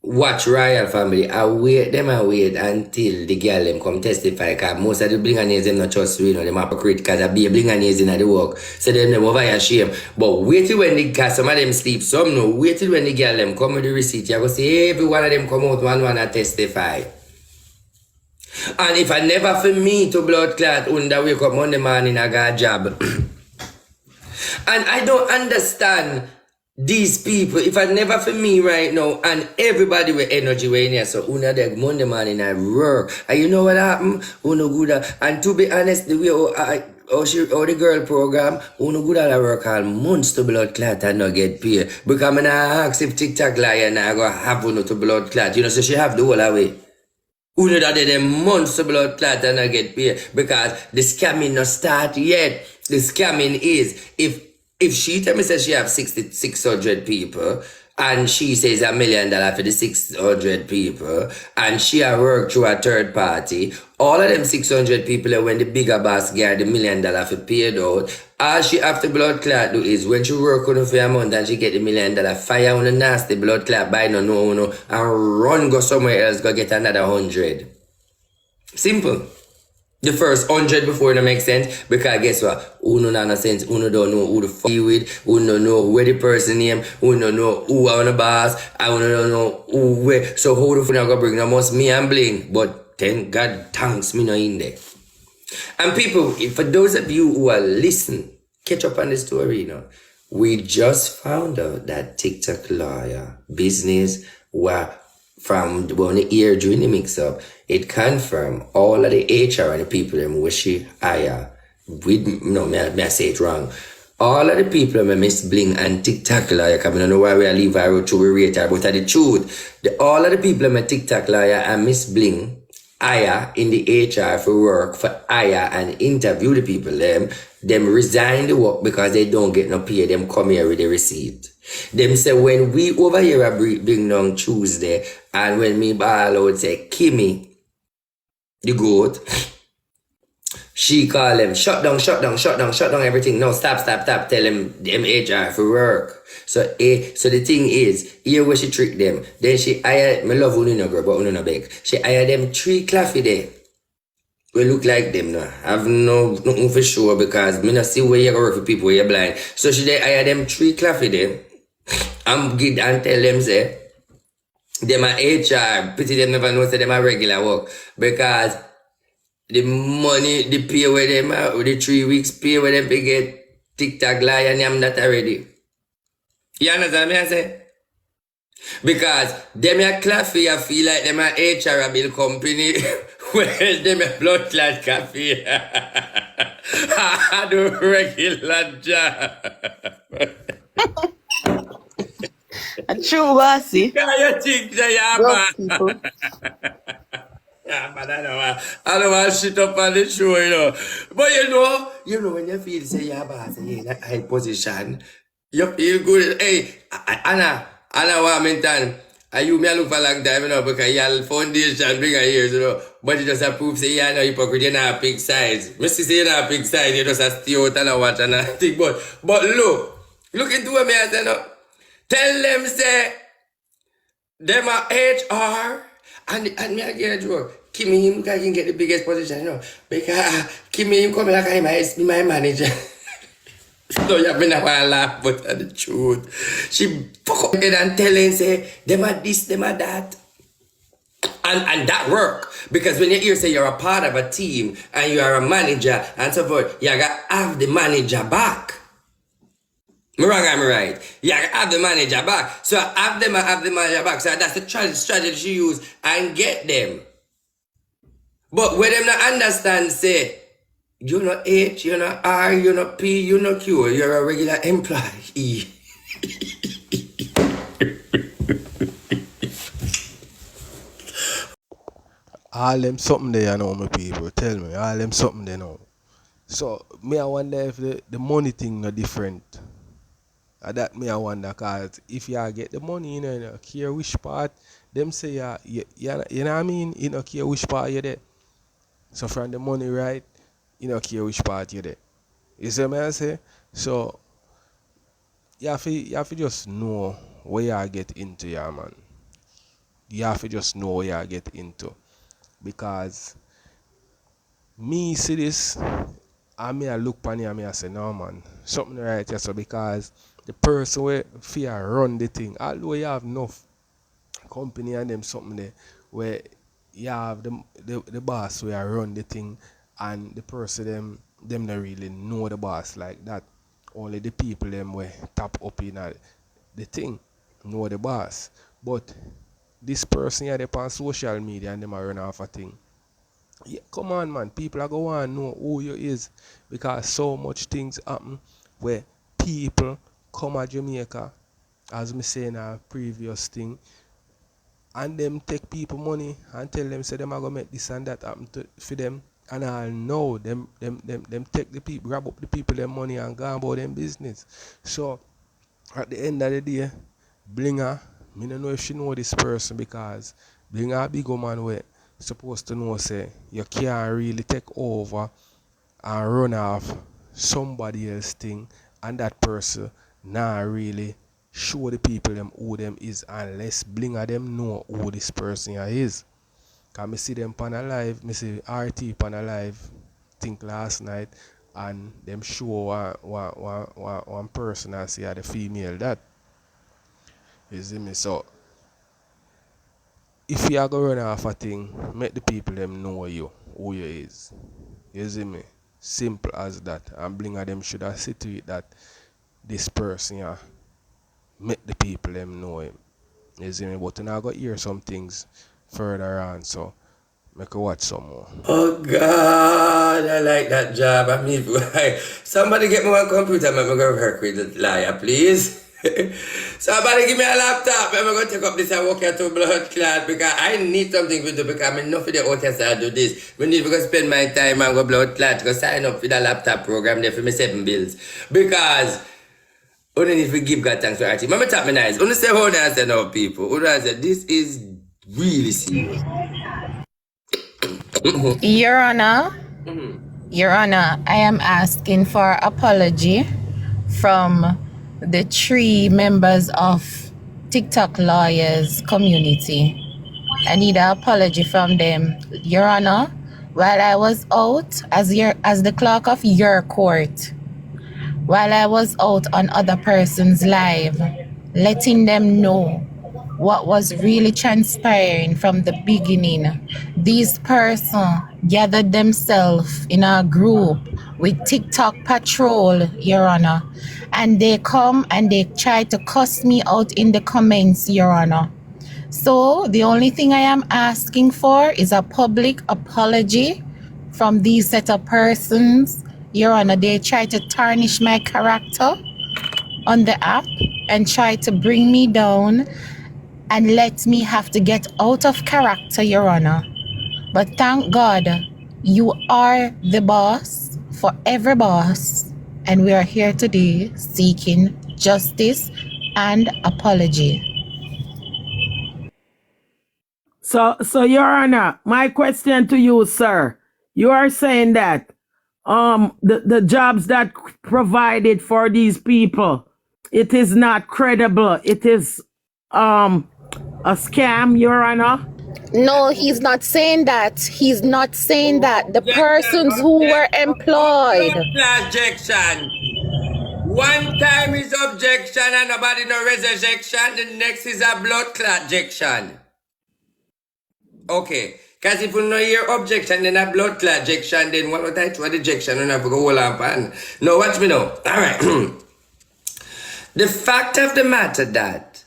Watch Royal Family. I wait until the girl them come testify, because most of the Blinga them not trust we, them hypocrite, because I be a Blinga in the work. So them never over shame. But wait till when cause some of them sleep, some no. Wait till when the girl them come with the receipt. You go see every one of them come out one and testify. And if I never for me to blood clot under wake up Monday morning I got a job. And I don't understand these people, if I never for me right now, and everybody with energy way in here, so una the Monday morning I work. And you know what happened? Uno good. And to be honest, the way the girl program, uno good at work all months to blood clot and not get paid. Because I'm gonna ask if TikTok liar and I go have uno to blood clot. You know, so she have the whole away. Uno that did them months to blood clot and not get paid. Because the scamming not start yet. The scamming is if she tell me says she have 600 people and she says $1 million for the 600 people and she have worked through a third party, all of them 600 people when the bigger boss get the $1 million for paid out, all she have to blood clot do is when she work on for a month and she get the $1 million, fire on the nasty blood clot buy no and run go somewhere else go get another 100. Simple. The first 100 before it makes sense, because guess what? Uno not no sense. Uno don't know who the fuck you with. Uno don't know where the person name. Uno don't know who on the boss. I uno don't know who where. So how the fuck I go bring no most me and Bling? But thank God, thanks me no in there. And people, for those of you who are listening, catch up on the story, you know. We just found out that TikTok lawyer business were from when the year during the mix-up, it confirmed all of the HR and the people them where she hire with, no, may I say it wrong. All of the people me Miss Bling and TikTok lawyer, because I don't know why we leave her to we rate her, but the truth, all of the people me TikTok lawyer and Miss Bling hire in the HR for work, for hire and interview the people, them resign the work because they don't get no pay, them come here with the receipt. Them say when we over here a bring down Tuesday, and when me ball out say, Kimmy, the goat, she call them, shut down everything. No, stop. Tell them HR for work. So the thing is, here where she trick them. Then she hire, me love Unino girl, but Unino beg. She hire them 3 claffy there. We look like them now. I've nothing for sure because me not see where you work for people where you're blind. So she they hire them 3 claffy there. And tell them say, them a HR, pity them never know say them a regular work. Because the money, the pay where them with the 3 weeks pay where them get TikTok lion, I'm not already. You understand me I say? Because them a coffee, I feel like them a HR bill company. Well, them a blood clot coffee. I do regular job. A true bossy. Can you think that you're Love bad? people. Yeah, but I don't want to shit up on the show, you know. But you know when you feel say you're boss and you're in a high position, you feel good. Hey, Anna Warmington, you may look for a long time, you know, because your foundation bigger years, you know. But you just approve say you're not hypocrite, you're not a big size. Mr. say you're not a big size, you just a stay out and a watch and a think. But look into what me I say, no. Tell them say, them are HR. And me I get a joke. Kimmy him can get the biggest position, you know. Because Kimmy him come like I'm my manager. So you have been a while laugh, but that's the truth. She fuck up head and tell him say, them are this, them are that. And that work. Because when you hear say you're a part of a team and you are a manager and so forth, you gotta have the manager back. Me wrong or me right? You gotta have the manager back. So have the manager back. So that's the strategy she use and get them. But when them not understand, say, you're not H, you're not R, you're not P, you're not Q, you're a regular employee. All them something there, you know, my people. Tell me, all them something there now. So, me I wonder if the money thing no different. That me I wonder, cause if you get the money, you know, you don't care which part, them say you know what I mean? You don't care which part you there. So from the money, right, you don't care which part you there. You see what I say? So you have to just know where you get into, yeah, man. You have to just know where you get into. Because me see this, and me I look upon it and me I say, no man, something right here. So because the person where fear run the thing, although you have enough company and them something there where you have the boss where run the thing and the person them don't really know the boss like that. Only the people them where tap up in the thing know the boss. But this person here they on social media and them are run off a thing. Yeah, come on man, people are going to know who you is because so much things happen where people come to Jamaica, as me say in a previous thing, and them take people money and tell them say them are gonna make this and that happen for them, and I know them take the people, grab up the people them money and go about them business. So at the end of the day, Blinga, me don't know if she know this person because Blinga a big woman where supposed to know say you can't really take over and run off somebody else thing and that person not really show the people them who them is unless Blinga them know who this person is. Cause me see them pan a live, me see RT pan a live think last night and them show one person and see the female that. You see me? So if you are going to run off a thing, make the people them know you, who you is. You see me? Simple as that. And Blinga them should have sit to it that this person here, make the people them know him. You see me? But now I got hear some things further on, so make a watch some more. Oh God, I like that job. I mean, somebody get me one computer, I'm gonna work with the liar, please. Somebody give me a laptop. I'm going to take up this and walk here to blood clot because I need something to do because I'm enough for the out here to do this. I need to go spend my time and go blood clot to sign up for the laptop program there for my 7 bills. Because I don't need to give God thanks for RT. Mama tap me nice. I say how I say now people. I say this is really serious. Your Honor, Your Honor, I am asking for apology from the 3 members of TikTok lawyers community. I need an apology from them. Your Honor, while I was out as the clerk of your court, while I was out on other person's live, letting them know what was really transpiring from the beginning. These persons gathered themselves in a group with TikTok patrol, Your Honor, and they come and they try to cuss me out in the comments, Your Honor. So the only thing I am asking for is a public apology from these set of persons. Your Honor, they try to tarnish my character on the app and try to bring me down and let me have to get out of character, Your Honor. But thank God, you are the boss for every boss, and we are here today seeking justice and apology. So Your Honor, my question to you, sir, you are saying that the jobs that provided for these people, it is not credible. It is a scam, Your Honor. No, he's not saying that. He's not saying that. The persons who were employed. Objection. One time is objection and nobody no resurrection. The next is a blood clot ejection. Okay. Because if you know your objection, then a blood clot ejection, then what would I do the ejection and I have to go hold on pan. No, watch me now. Alright. The fact of the matter that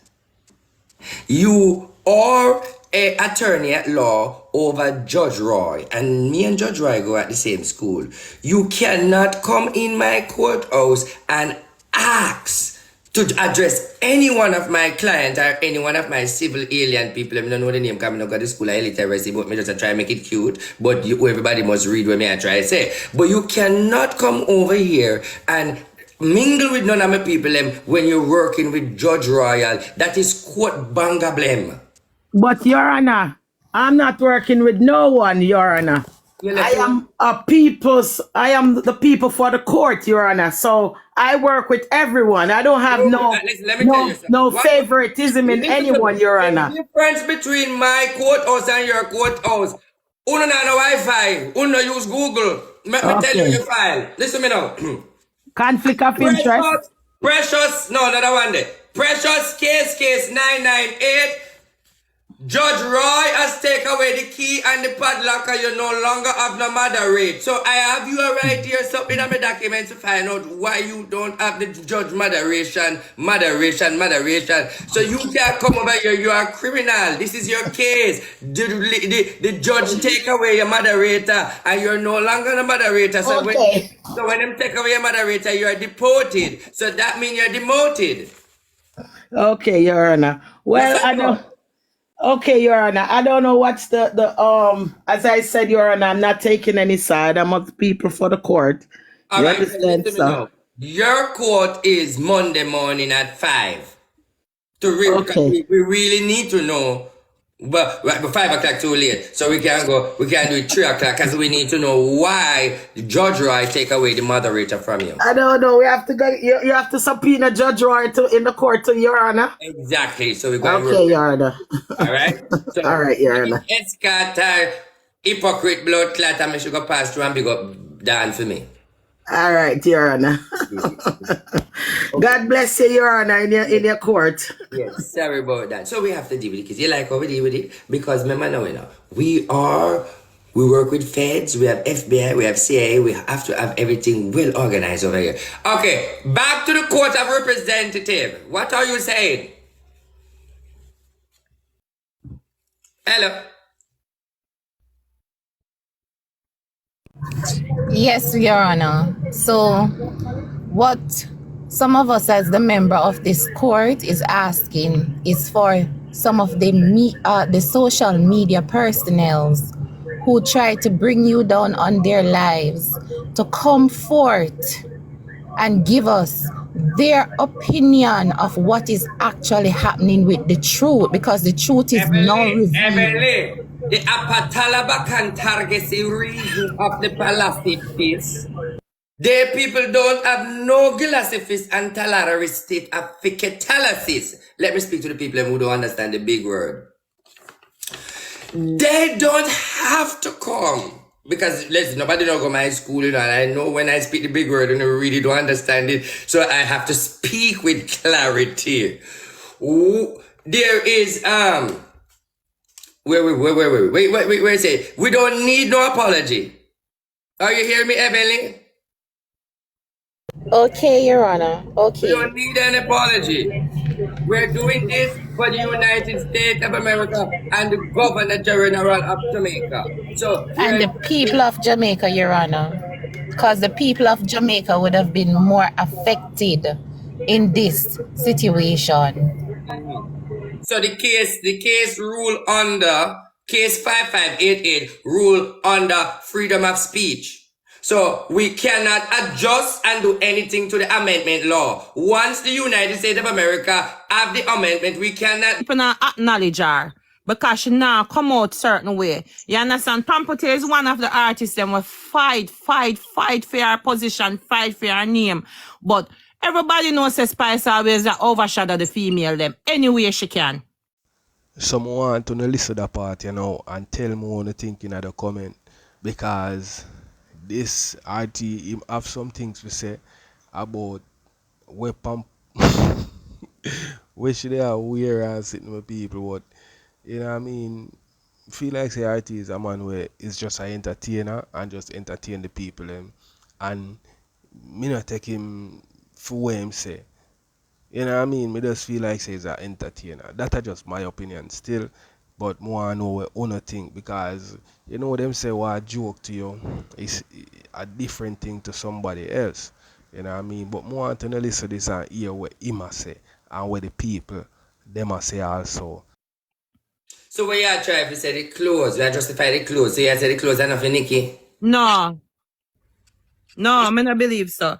you are a attorney at law over Judge Roy, and me and Judge Roy go at the same school. You cannot come in my courthouse and ask to address any one of my clients or any one of my civil alien people. I don't know the name because I don't go to school, I literacy, but me just try to make it cute. But everybody must read what me I try to say. But you cannot come over here and mingle with none of my people when you're working with Judge Royal. That is court banga blame. But Your Honor, I'm not working with no one, Your Honor. I am the people for the court, Your Honor. So I work with everyone. I don't have no favoritism in anyone, Your Honor. The difference between my courthouse and your courthouse. Uno na no Wi-Fi. Uno use Google. Let me tell you your file. Listen to me now. Conflict of interest. Precious, no, not that one there. Precious case 998. Judge Roy has taken away the key and the padlock and you no longer have no moderate. So I have you right here something on my document to find out why you don't have the judge moderation. So you can't come over here, you are a criminal. This is your case. The judge take away your moderator and you're no longer the moderator. So Okay. when them take away your moderator, you are deported. So that means you're demoted. Okay, Your Honor. Well, Yes, I don't. Okay, Your Honor. I don't know what's the as I said, Your Honor, I'm not taking any side. I'm of the people for the court. All You right, understand, listen to me sir? now. Your court is Monday morning at 5. Okay. We really need to know. But 5 o'clock too late. So we can't do it 3 o'clock because we need to know why Judge Roy take away the moderator from you. I don't know. We have to go. You have to subpoena Judge Roy in the court, to Your Honor. Exactly. So we're going to Okay, Your Honor. all right? So, All right, Your Honor. Escata, hypocrite, blood clot, and I should go pass through and big up Dan for me. All right, Your Honor. God bless you, Your Honor, in your court. Yes, sorry about that. So we have to deal with it because you like how we deal with it. Because remember now, we work with feds, we have FBI, we have CIA, we have to have everything well organized over here. Okay, back to the Court of Representative. What are you saying? Hello? Yes, Your Honor. So what some of us as the member of this court is asking is for some of the social media personnels who try to bring you down on their lives to come forth and give us their opinion of what is actually happening with the truth, because the truth is now revealed. The Apatalabakan targets the reason of the Palastic fish. Their people don't have no glasses and talara state of ficatalysis. Let me speak to the people who don't understand the big word. They don't have to come. Because listen, nobody don't go to my school, and I know when I speak the big word and I really don't understand it, so I have to speak with clarity. There is wait, say we don't need no apology. Are you hearing me, Evelyn? Okay, Your Honor. We Okay. don't need an apology. We're doing this for the United States of America and the Governor General of Jamaica. So And the people of Jamaica, Your Honor. Because the people of Jamaica would have been more affected in this situation. So the case rule under case 5588 rule under freedom of speech. So we cannot adjust and do anything to the amendment law. Once the United States of America have the amendment, we cannot People not acknowledge her because she now come out certain way. You understand? Pampote is one of the artists that will fight for her position, fight for her name. But everybody knows that Spice always overshadow the female them any way she can. Someone want to listen to that part, and tell me what you think in the comment, because this RT him have some things to say about weapon where should they are Wyer and sitting with people, but you know what I mean, feel like say RT is a man where is just an entertainer and just entertain the people and me not take him for what him say. You know what I mean? Me just feel like say he's an entertainer. That's just my opinion still. But more I know what other think, because them say what a joke to you is a different thing to somebody else. You know what I mean? But more to listen to this and hear what him a say and what the people them a say also. So when you try to say the clothes, you justify the clothes. So you say the clothes are not for Nikki? No, I don't believe so.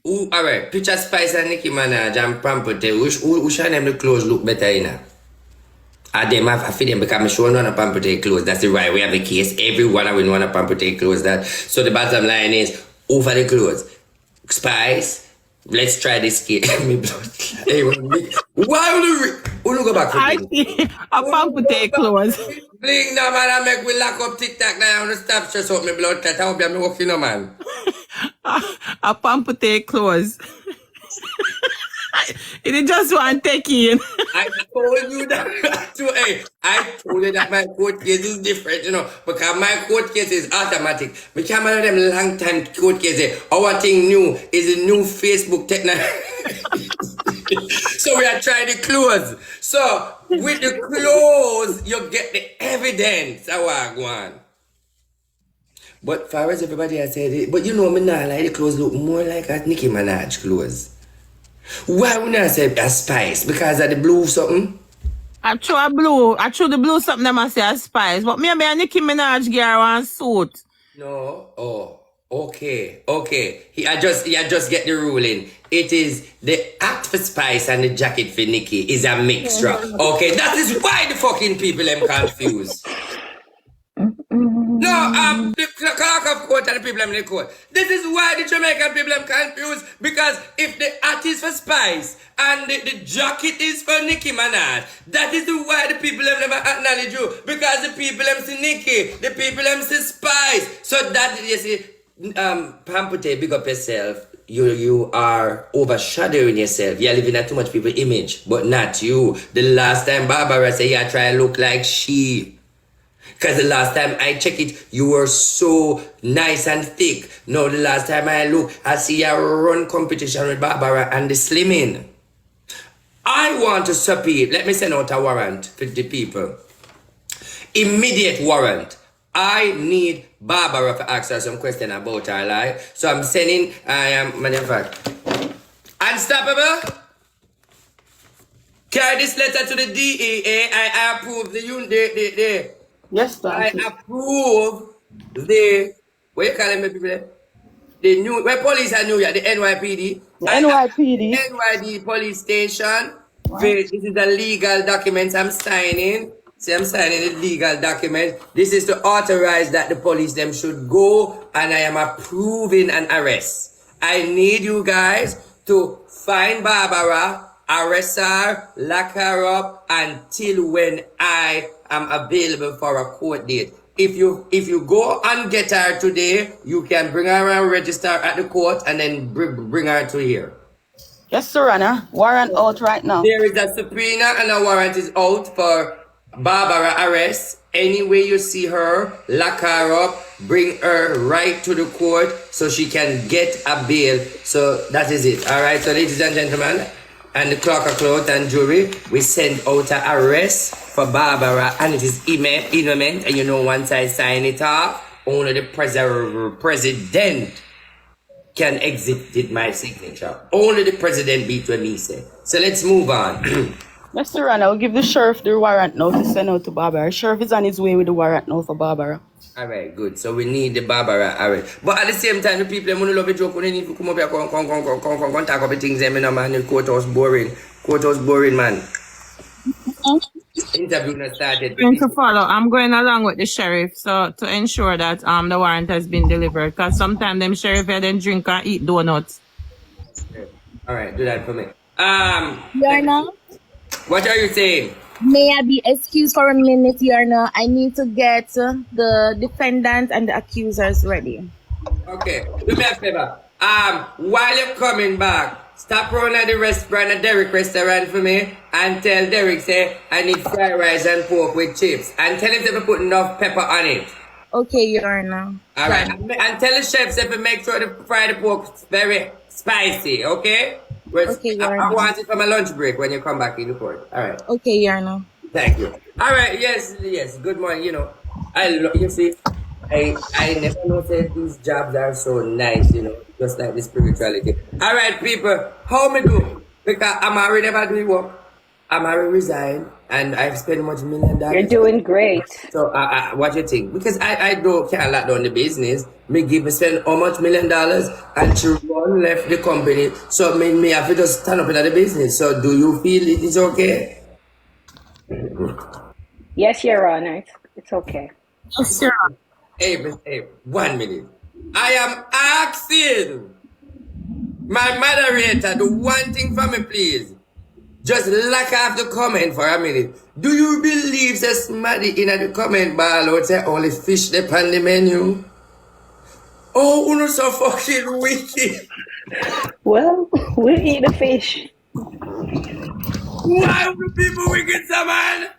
Alright, picture Spice and Nicki Minaj and Pampote. Who should them the clothes look better in? Them have to them because I'm showing on a Pampote clothes. That's the right way of the case. Everyone I will want a Pampote clothes. That. So the bottom line is, who for the clothes? Spice, let's try this kid. Why would you go back for me? A Pampote clothes. Bling no man, I make we lock up TikTok now and stop just up my blood clot. I hope I'm walking no man. A Pampote clothes. It just want take in. I told you that. I told you that my court case is different, because my court case is automatic. We can't manage them long time court cases. Our thing new is a new Facebook technology. So we are trying the clothes. So with the clothes, you get the evidence. I want. But far as everybody has said it, but me not like the clothes look more like a Nicki Minaj clothes. Why would I say a Spice? Because of the blue something? I throw the blue something that must say a Spice. But maybe a Nicki Minaj girl one suit. No. Oh, okay. I just get the ruling. It is the act for Spice and the jacket for Nicki is a mixture. Okay, that is why the fucking people am confused. No, the clerk of court and the people in the court. This is why the Jamaican people are confused. Because if the hat is for Spice and the jacket is for Nicki Minaj, that is why the people have never acknowledged you. Because the people have see Nicki, the people have see Spice. So that you see, Pampote, big up yourself. You are overshadowing yourself. You're living at too much people's image, but not you. The last time Barbara said you try to look like she. Because the last time I checked it, you were so nice and thick. No, the last time I look, I see you run competition with Barbara and the slimming. I want to subpoena. Let me send out a warrant for the people. Immediate warrant. I need Barbara to ask her some question about her life. So I'm sending, matter of fact, and Unstoppable. Carry this letter to the DEA. I approve the Yes, I Francis. approve the what you calling me people there? The new where police are New York, the NYPD. The I approve the NYPD. NYD police station. Right. This is the legal document I'm signing. See, I'm signing the legal document. This is to authorize that the police them should go, and I am approving an arrest. I need you guys to find Barbara, arrest her, lock her up until when I am available for a court date. If you go and get her today, you can bring her and register at the court and then bring her to here. Yes, Sir Anna. Warrant out right now. There is a subpoena and a warrant is out for Barbara arrest. Anyway you see her, lock her up, bring her right to the court so she can get a bail. So that is it. All right, so ladies and gentlemen, and the clock of cloth and jury, we send out an arrest for Barbara, and it is imminent. And you know, once I sign it off, only the president can exit my signature. Only the president beat what me say. So let's move on. Yes, Sir Anna. We'll give the sheriff the warrant now to send out to Barbara. The sheriff is on his way with the warrant now for Barbara. All right, good. So we need the Barbara arrest. But at the same time, the people who love a joke, when they need to come up here, come talk about things, man. The courthouse boring. Courthouse boring, man. Interview not started. Going to follow. I'm going along with the sheriff, so to ensure that the warrant has been delivered. Because sometimes them sheriff here then drink and eat donuts. All right, do that for me. Yarna, What are you saying? may I be excused for a minute, Yarna? I need to get the defendant and the accusers ready. Okay, do me a favor. While you're coming back, stop around at the restaurant, at Derek restaurant for me, and tell Derek, say, I need fried rice and pork with chips. And tell him to put enough pepper on it. Okay, Yarna. All right. And tell the chefs if you make sure to fry the pork very spicy, okay? Okay, I want it for my lunch break when you come back in the court. All right. Okay, Yarna. Thank you. All right. Yes. Good morning. You know, you see, I never know that these jobs are so nice, you know, just like the spirituality. All right, people, how me do? Because Amari never do work. Amari resigned, and I've spent much $1 million. You're doing great. So, what you think? Because I can't lock down the business. Me spend how much $1 million, and she left the company. So, me have to just stand up in the business. So, do you feel it is okay? Yes, Your Honor. It's okay. Yes, sir. Hey, 1 minute. I am asking my moderator do one thing for me, please. Just lock off the comment for a minute. Do you believe that somebody in the comment bar would say only fish dip on the menu? Oh, uno so fucking wicked. Well, we'll eat the fish. Why do people wicked, man?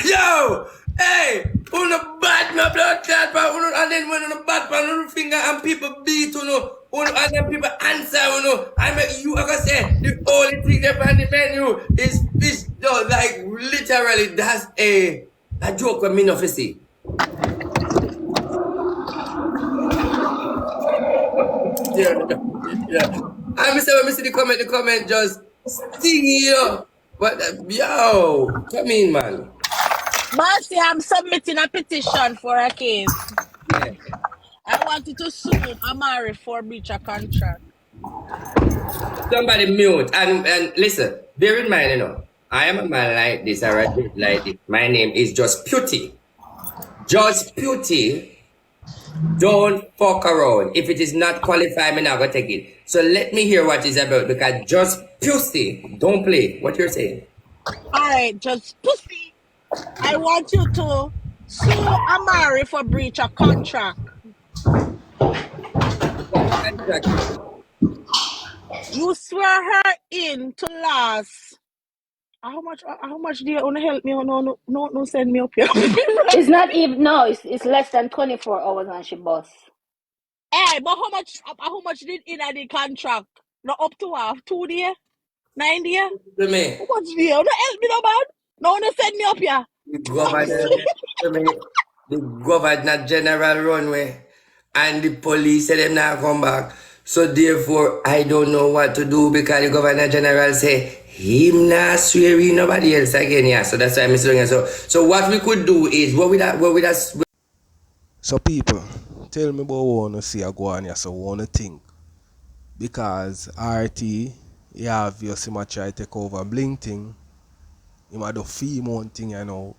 Yo, hey, uno bad my blood clot, but uno and then when uno bad pan uno finger and people beat uno and then people answer uno. I mean, you like I say the only thing that on the menu is fish. Though, like literally, that's a joke with me no see. Yeah. I miss when I see the comment just sting you. But yo, come in, man. Bossy, I'm submitting a petition for a case. Yeah. I wanted to sue Amari for breach of contract. Somebody mute and listen. Bear in mind, you know, I am a man like this. I write like this. My name is Just Beauty. Just Beauty. Don't fuck around. If it is not qualified, I'm not gonna take it. So let me hear what it's about because Just Pussy, don't play. What you're saying? Alright, Just Pussy. I want you to sue Amari for breach of contract. You swear her in to last. How much do you want to help me? No, send me up here. It's not even, no, it's less than 24 hours on she boss. Hey, but how much did in the contract? Not up to 2 days? 9 days? To me. How much do you want to help me no man? No, send me up here. The governor general runway and the police said them now come back. So therefore, I don't know what to do because the Governor General say him not swearing nobody else again. Yeah, so that's why I'm saying so. What we could do is what we that. So people, tell me about what wanna see a go on here, so wanna think. Because RT, you have your Sima try take over Bling thing. You might do female thing, you know.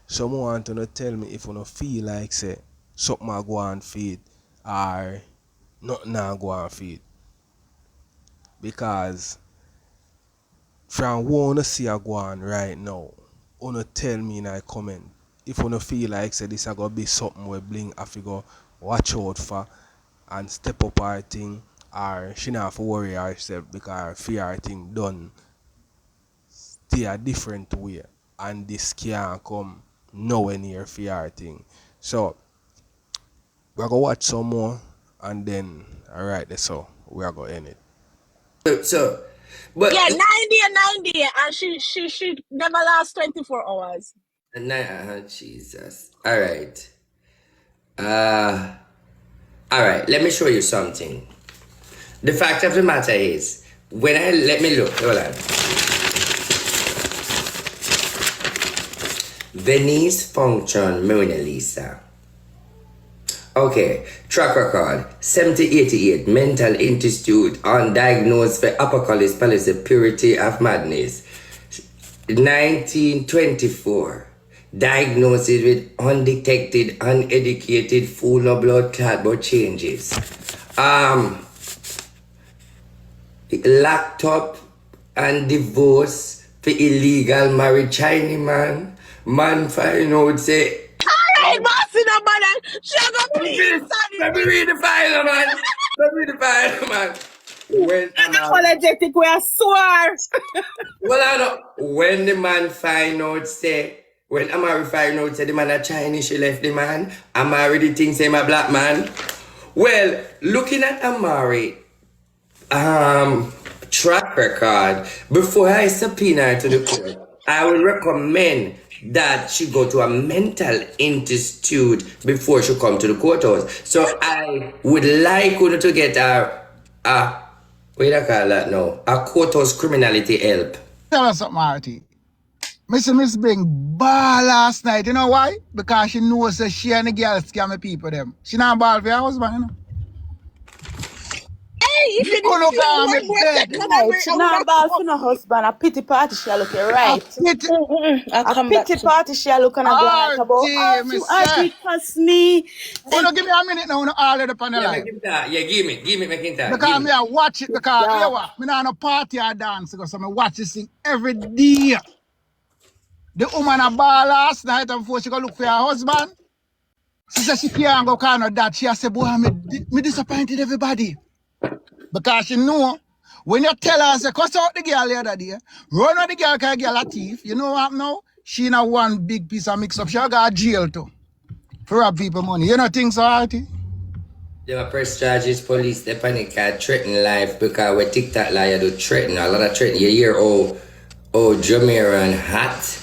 Some want to tell me if you don't feel like say something a go on feed or nothing a go on feed. Because from what wanna see a go on right now, wanna tell me in a comment if you don't feel like say this a gonna be something where Bling have to go watch out for and step up her thing, or she not have to worry herself because her fear her thing done stay a different way and this can't come nowhere near fear her thing. So we're gonna watch some more and then alright so we're gonna end it. But Yeah, 90 and she never last 24 hours. Jesus. All right. All right. Let me show you something. The fact of the matter is, let me look. Hold on. Venice Function Mona Lisa. Okay, track record 7088 Mental Institute undiagnosed for apocalypse policy purity of madness. 1924 diagnosed with undetected, uneducated, full of blood clot but changes. Locked up and divorced for illegal married Chinese man. Man find out say Alright, boss in a man, she go please. let me read the file, man. Let me read the file, man. When Apologetic, we are swear. well, I know when the man find out say when Amari find out say the man a Chinese, she left the man. Amari the thing say my black man. Well, looking at Amari track record, before I subpoena her to the court, I will recommend that she go to a mental institute before she come to the courthouse. So I would like you to get what do you call that now? A courthouse criminality help. Tell us something, Marty. Miss Bing ball last night. You know why? Because she knows that she and the girl scam people them. She not ball for her husband, you know. Hey, if you Go look at me dead. She not ball for no husband. A pity party she a looking right. A pity party she a looking at going about. Oh, you argue because me. Wanna give me a minute now? Wanna all the panel live? Yeah, give me, McIntyre. Because me I watch it because you know what? Me not no party or dance because I watch this thing every day. The woman a ball last night and before she go look for her husband. She said she can't go call no dad. She said, boy, me disappointed everybody. Because she know, when you tell her, say, cuss out the girl the other day, run out the girl because the girl a thief, you know what now? She in a one big piece of mix-up. She got jail too. For rob people money. You know things so, Artie? They were press charges, police, they panic and threaten life because we TikTok liar do threaten, a lot of threaten. You hear Jamaican hot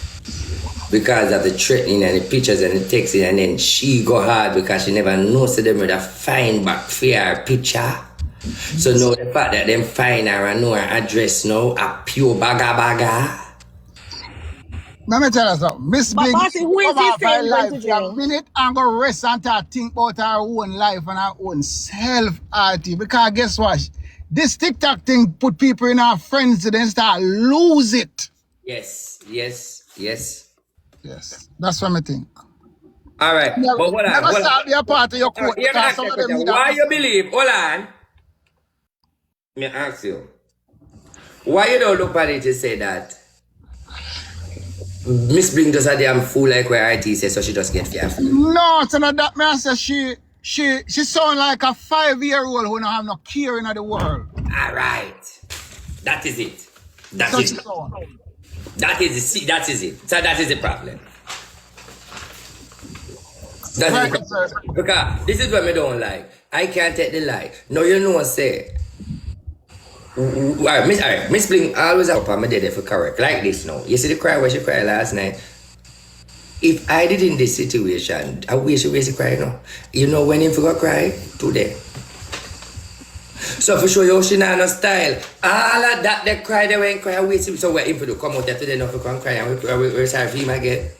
because of the threatening and the pictures and the texting, and then she go hard because she never knows to them with a fine back for her picture. So now the fact that them find her and know her address now, a pure baga. Let me tell you something. Miss Big, who is this saying life going to for a jail? minute and go rest and think about her own life and her own self, Artie. Because guess what? This TikTok thing put people in our frenzy, then start lose it. Yes. That's what I think. All right. But hold on. Never start be a part of your court because some of them need why you believe? Hold on. Me ask you. Why you don't look at it to say that Miss Bling just a damn fool like where IT says, so she just get fearful? No, it's not that man says she sound like a 5-year-old who don't have no care in the world. All right. That is it. That is it. That is it. So that is the problem. That's right, because this is what me don't like. I can't take the lie. No, you know what say. Alright, Miss Bling always up on my dead for correct. Like this now. You see the cry where she cried last night? If I did in this situation, I wish she cry now. You know when him forgot cry? Today. So for sure, you she not no style. All of that, they cry, they went cry, wait, so we're in for the come out there today, not for come cry, and we're sorry for him again.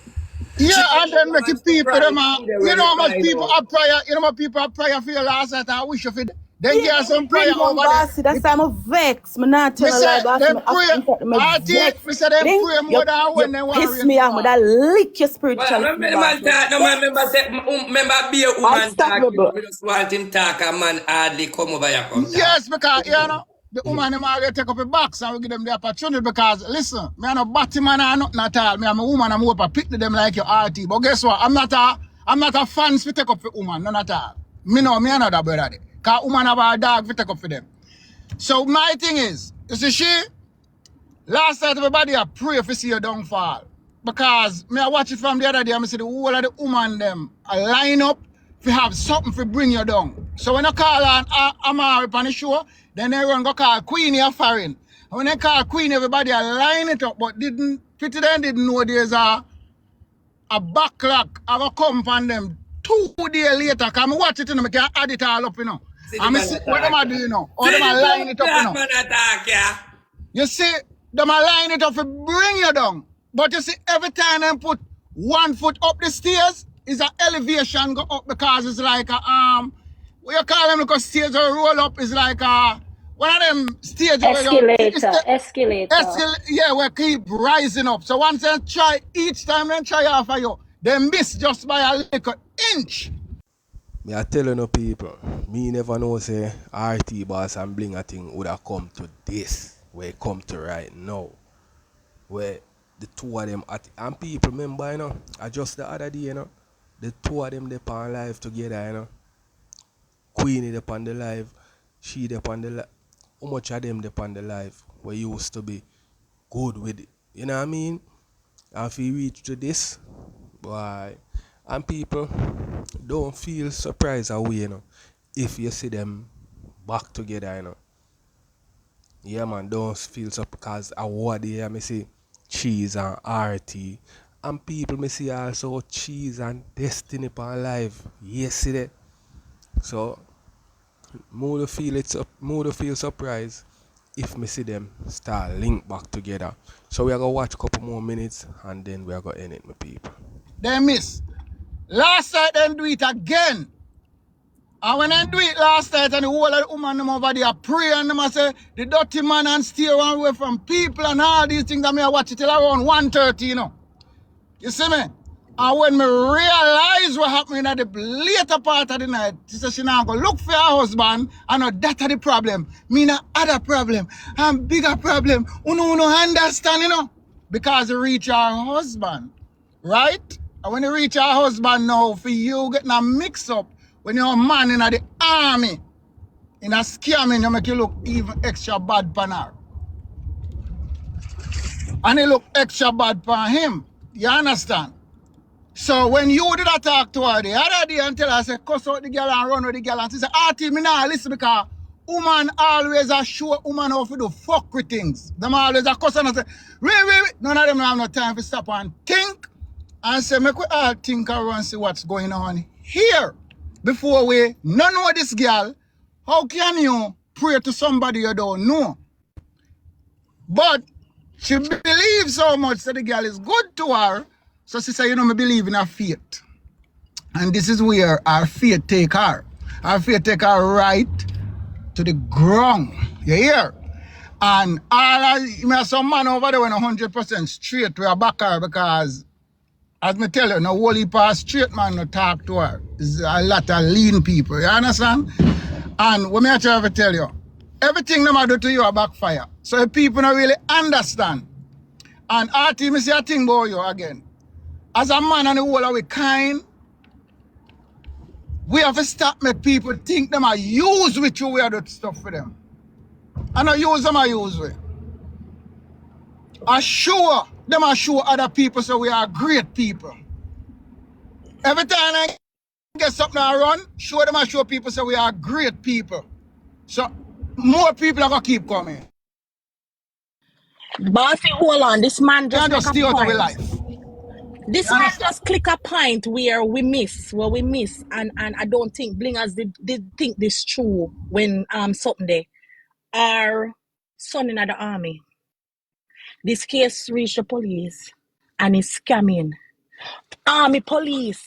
Yeah, and then make it people, them, you know how much people are prayer, you know how much people are prayer for you last night, I wish you for then get some prayer over there. That's why I'm vexed. I'm not telling a lie, boss. Them pray, me say them pray more than when they want to piss me off, but that lick your spirituality. Well, man talk, no man remember be a woman talk, we just want him talk, a man hardly come over here come talk. Yes, because, you know, the woman them already take up a box and we give them the opportunity because, listen, me I'm a batty man or nothing at all. Me I'm a woman, I'm up a pick them like your RT. But guess what? I'm not a fan to take up for woman, none at all. Me know, me another brother. Because woman have a dog to take up for them. So my thing is, you see she, last night everybody a pray for see your downfall. Because me I watch it from the other day, I see the whole of the woman them a line up to have something to bring you down. So when I call on Amari on the show, then everyone go call Queenie a foreign. And when they call Queen, everybody a line it up, but pretty them didn't know there's a backlog I will come from them 2 days later. Because I watch it and I can add it all up, you know. And I see what them are doing, you know. Or them are line it up, you know. You see, them are line it up to bring you down. But you see, every time them put 1 foot up the stairs, is an elevation go up because it's like a what you call them because stairs or roll up is like a one of them stairs escalator. Yeah, we keep rising up. So once they try, each time they try after you, they miss just by a little inch. Me I tell you no people, me never know say RT Boss and Blinga thing would have come to this, where it come to right now. Where the 2 of them and people remember, you know, just the other day, you know, the 2 of them they on live together, you know. Queenie they on the live, she they on the live. How much of them they on the live where used to be good with it? You know what I mean? And if you reach to this, boy, and people don't feel surprised away, you know, if you see them back together, you know. Yeah man, don't feel surprised because I what they me see Cheese and RT. And people me see also Cheese and Destiny upon live. Yes, see that. So more to feel surprised if me see them start link back together. So we are gonna watch a couple more minutes and then we are gonna end it, my people. They miss. Last night them do it again. And when they do it last night and the whole of the woman them over there pray and them say the dirty man and steer one away from people and all these things that me I watch it till around 1:30, you know. You see me? And when me realize what happened at the later part of the night, she said she now go look for her husband and that's the problem. Me na other problem and bigger problem. Uno understand, you know? Because you reach her husband, right? And when you reach her husband now, for you getting a mix up when you're a man in the army, in a scamming, you make you look even extra bad for her. And he look extra bad for him. You understand? So when you did that talk to her the other day and tell her, I say, cuss out the girl and run with the girl, and she say, Artie, me nah listen because woman always a show woman how to do fuck with things. Them always a cuss and say, wait. None of them have no time to stop and think and say, make we all think around and see what's going on here. Before we not know this girl, how can you pray to somebody you don't know? But she believes so much that the girl is good to her. So she said, you know, me believe in her faith. And this is where our faith take her. Our faith take her right to the ground. You hear? And some man over there went 100% straight to her back her because, as me tell you, no whole heap of straight man no talk to her. There's a lot of lean people, you understand? And what me try to tell you, everything them do to you a backfire. So people don't really understand. And RT, me say a thing about you again. As a man and the whole of we kind, we have to stop make people think them are use with you, we are doing stuff for them. And I use them, I use with. Assure them, assure other people so we are great people. Every time I get something I run, show them, assure people so we are great people. So more people are going to keep coming. Bossy, hold on, this man just stay out of life. This You man understand? just click a point where we miss, and I don't think Blingers did think this through when something there. Our son in the army. This case reached the police and is scamming. Army police.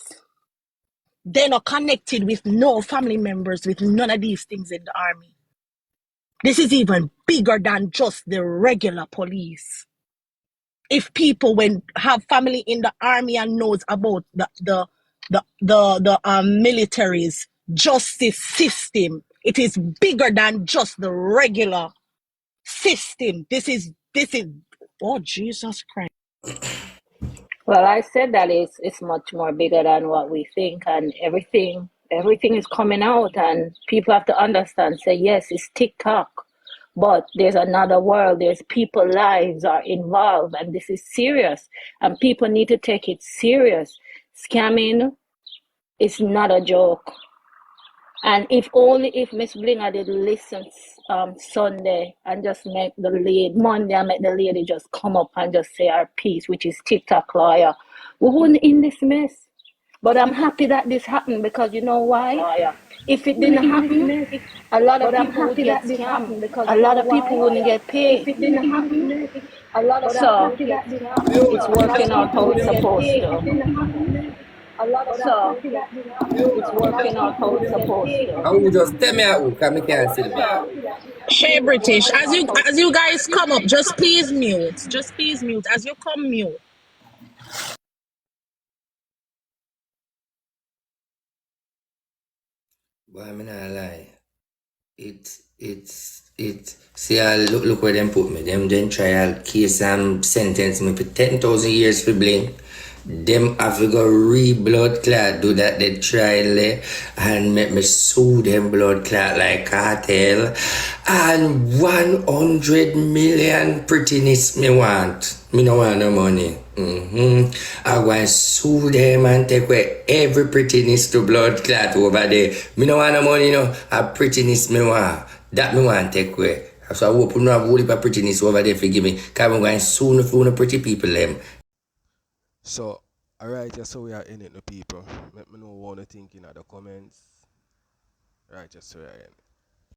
They're not connected with no family members, with none of these things in the army. This is even bigger than just the regular police. If people when have family in the army and knows about the military's justice system, it is bigger than just the regular system. This is oh Jesus Christ. Well, I said that it's much more bigger than what we think, and everything is coming out, and people have to understand. Say yes, it's TikTok, but there's another world. There's people lives are involved, and this is serious, and people need to take it serious. Scamming is not a joke. And if Miss Blinga did listen Sunday and just make the lady Monday and make the lady just come up and just say her piece, which is TikTok lawyer, we wouldn't in this mess. But I'm happy that this happened because you know why? If it didn't happen, a lot of people would get scammed. A lot of people wouldn't get paid. So it's working out how it's supposed to. So it's working out how it's supposed I to. will just tell me how, because I can't see the video. Shay British, as you guys come up, just please mute. Just please mute. As you come mute. But I'm not lie. See, I look where them put me. Them then trial case and sentence me for 10,000 years for bling. Them have to go re-blood clot, do that they trial there and make me sue them blood clot like cartel. And 100 million prettiness me want. Me no want no money. I want sue them and take away every prettiness to blood clot over there. Me no want no money, no. A prettiness me want. That me want take away. So I hope you no have whole heap of prettiness over there for give me. Because I'm going to sue no pretty people them. So, alright, just so we are in it, the people. Let me know what you think in the comments. Right, just so we are in.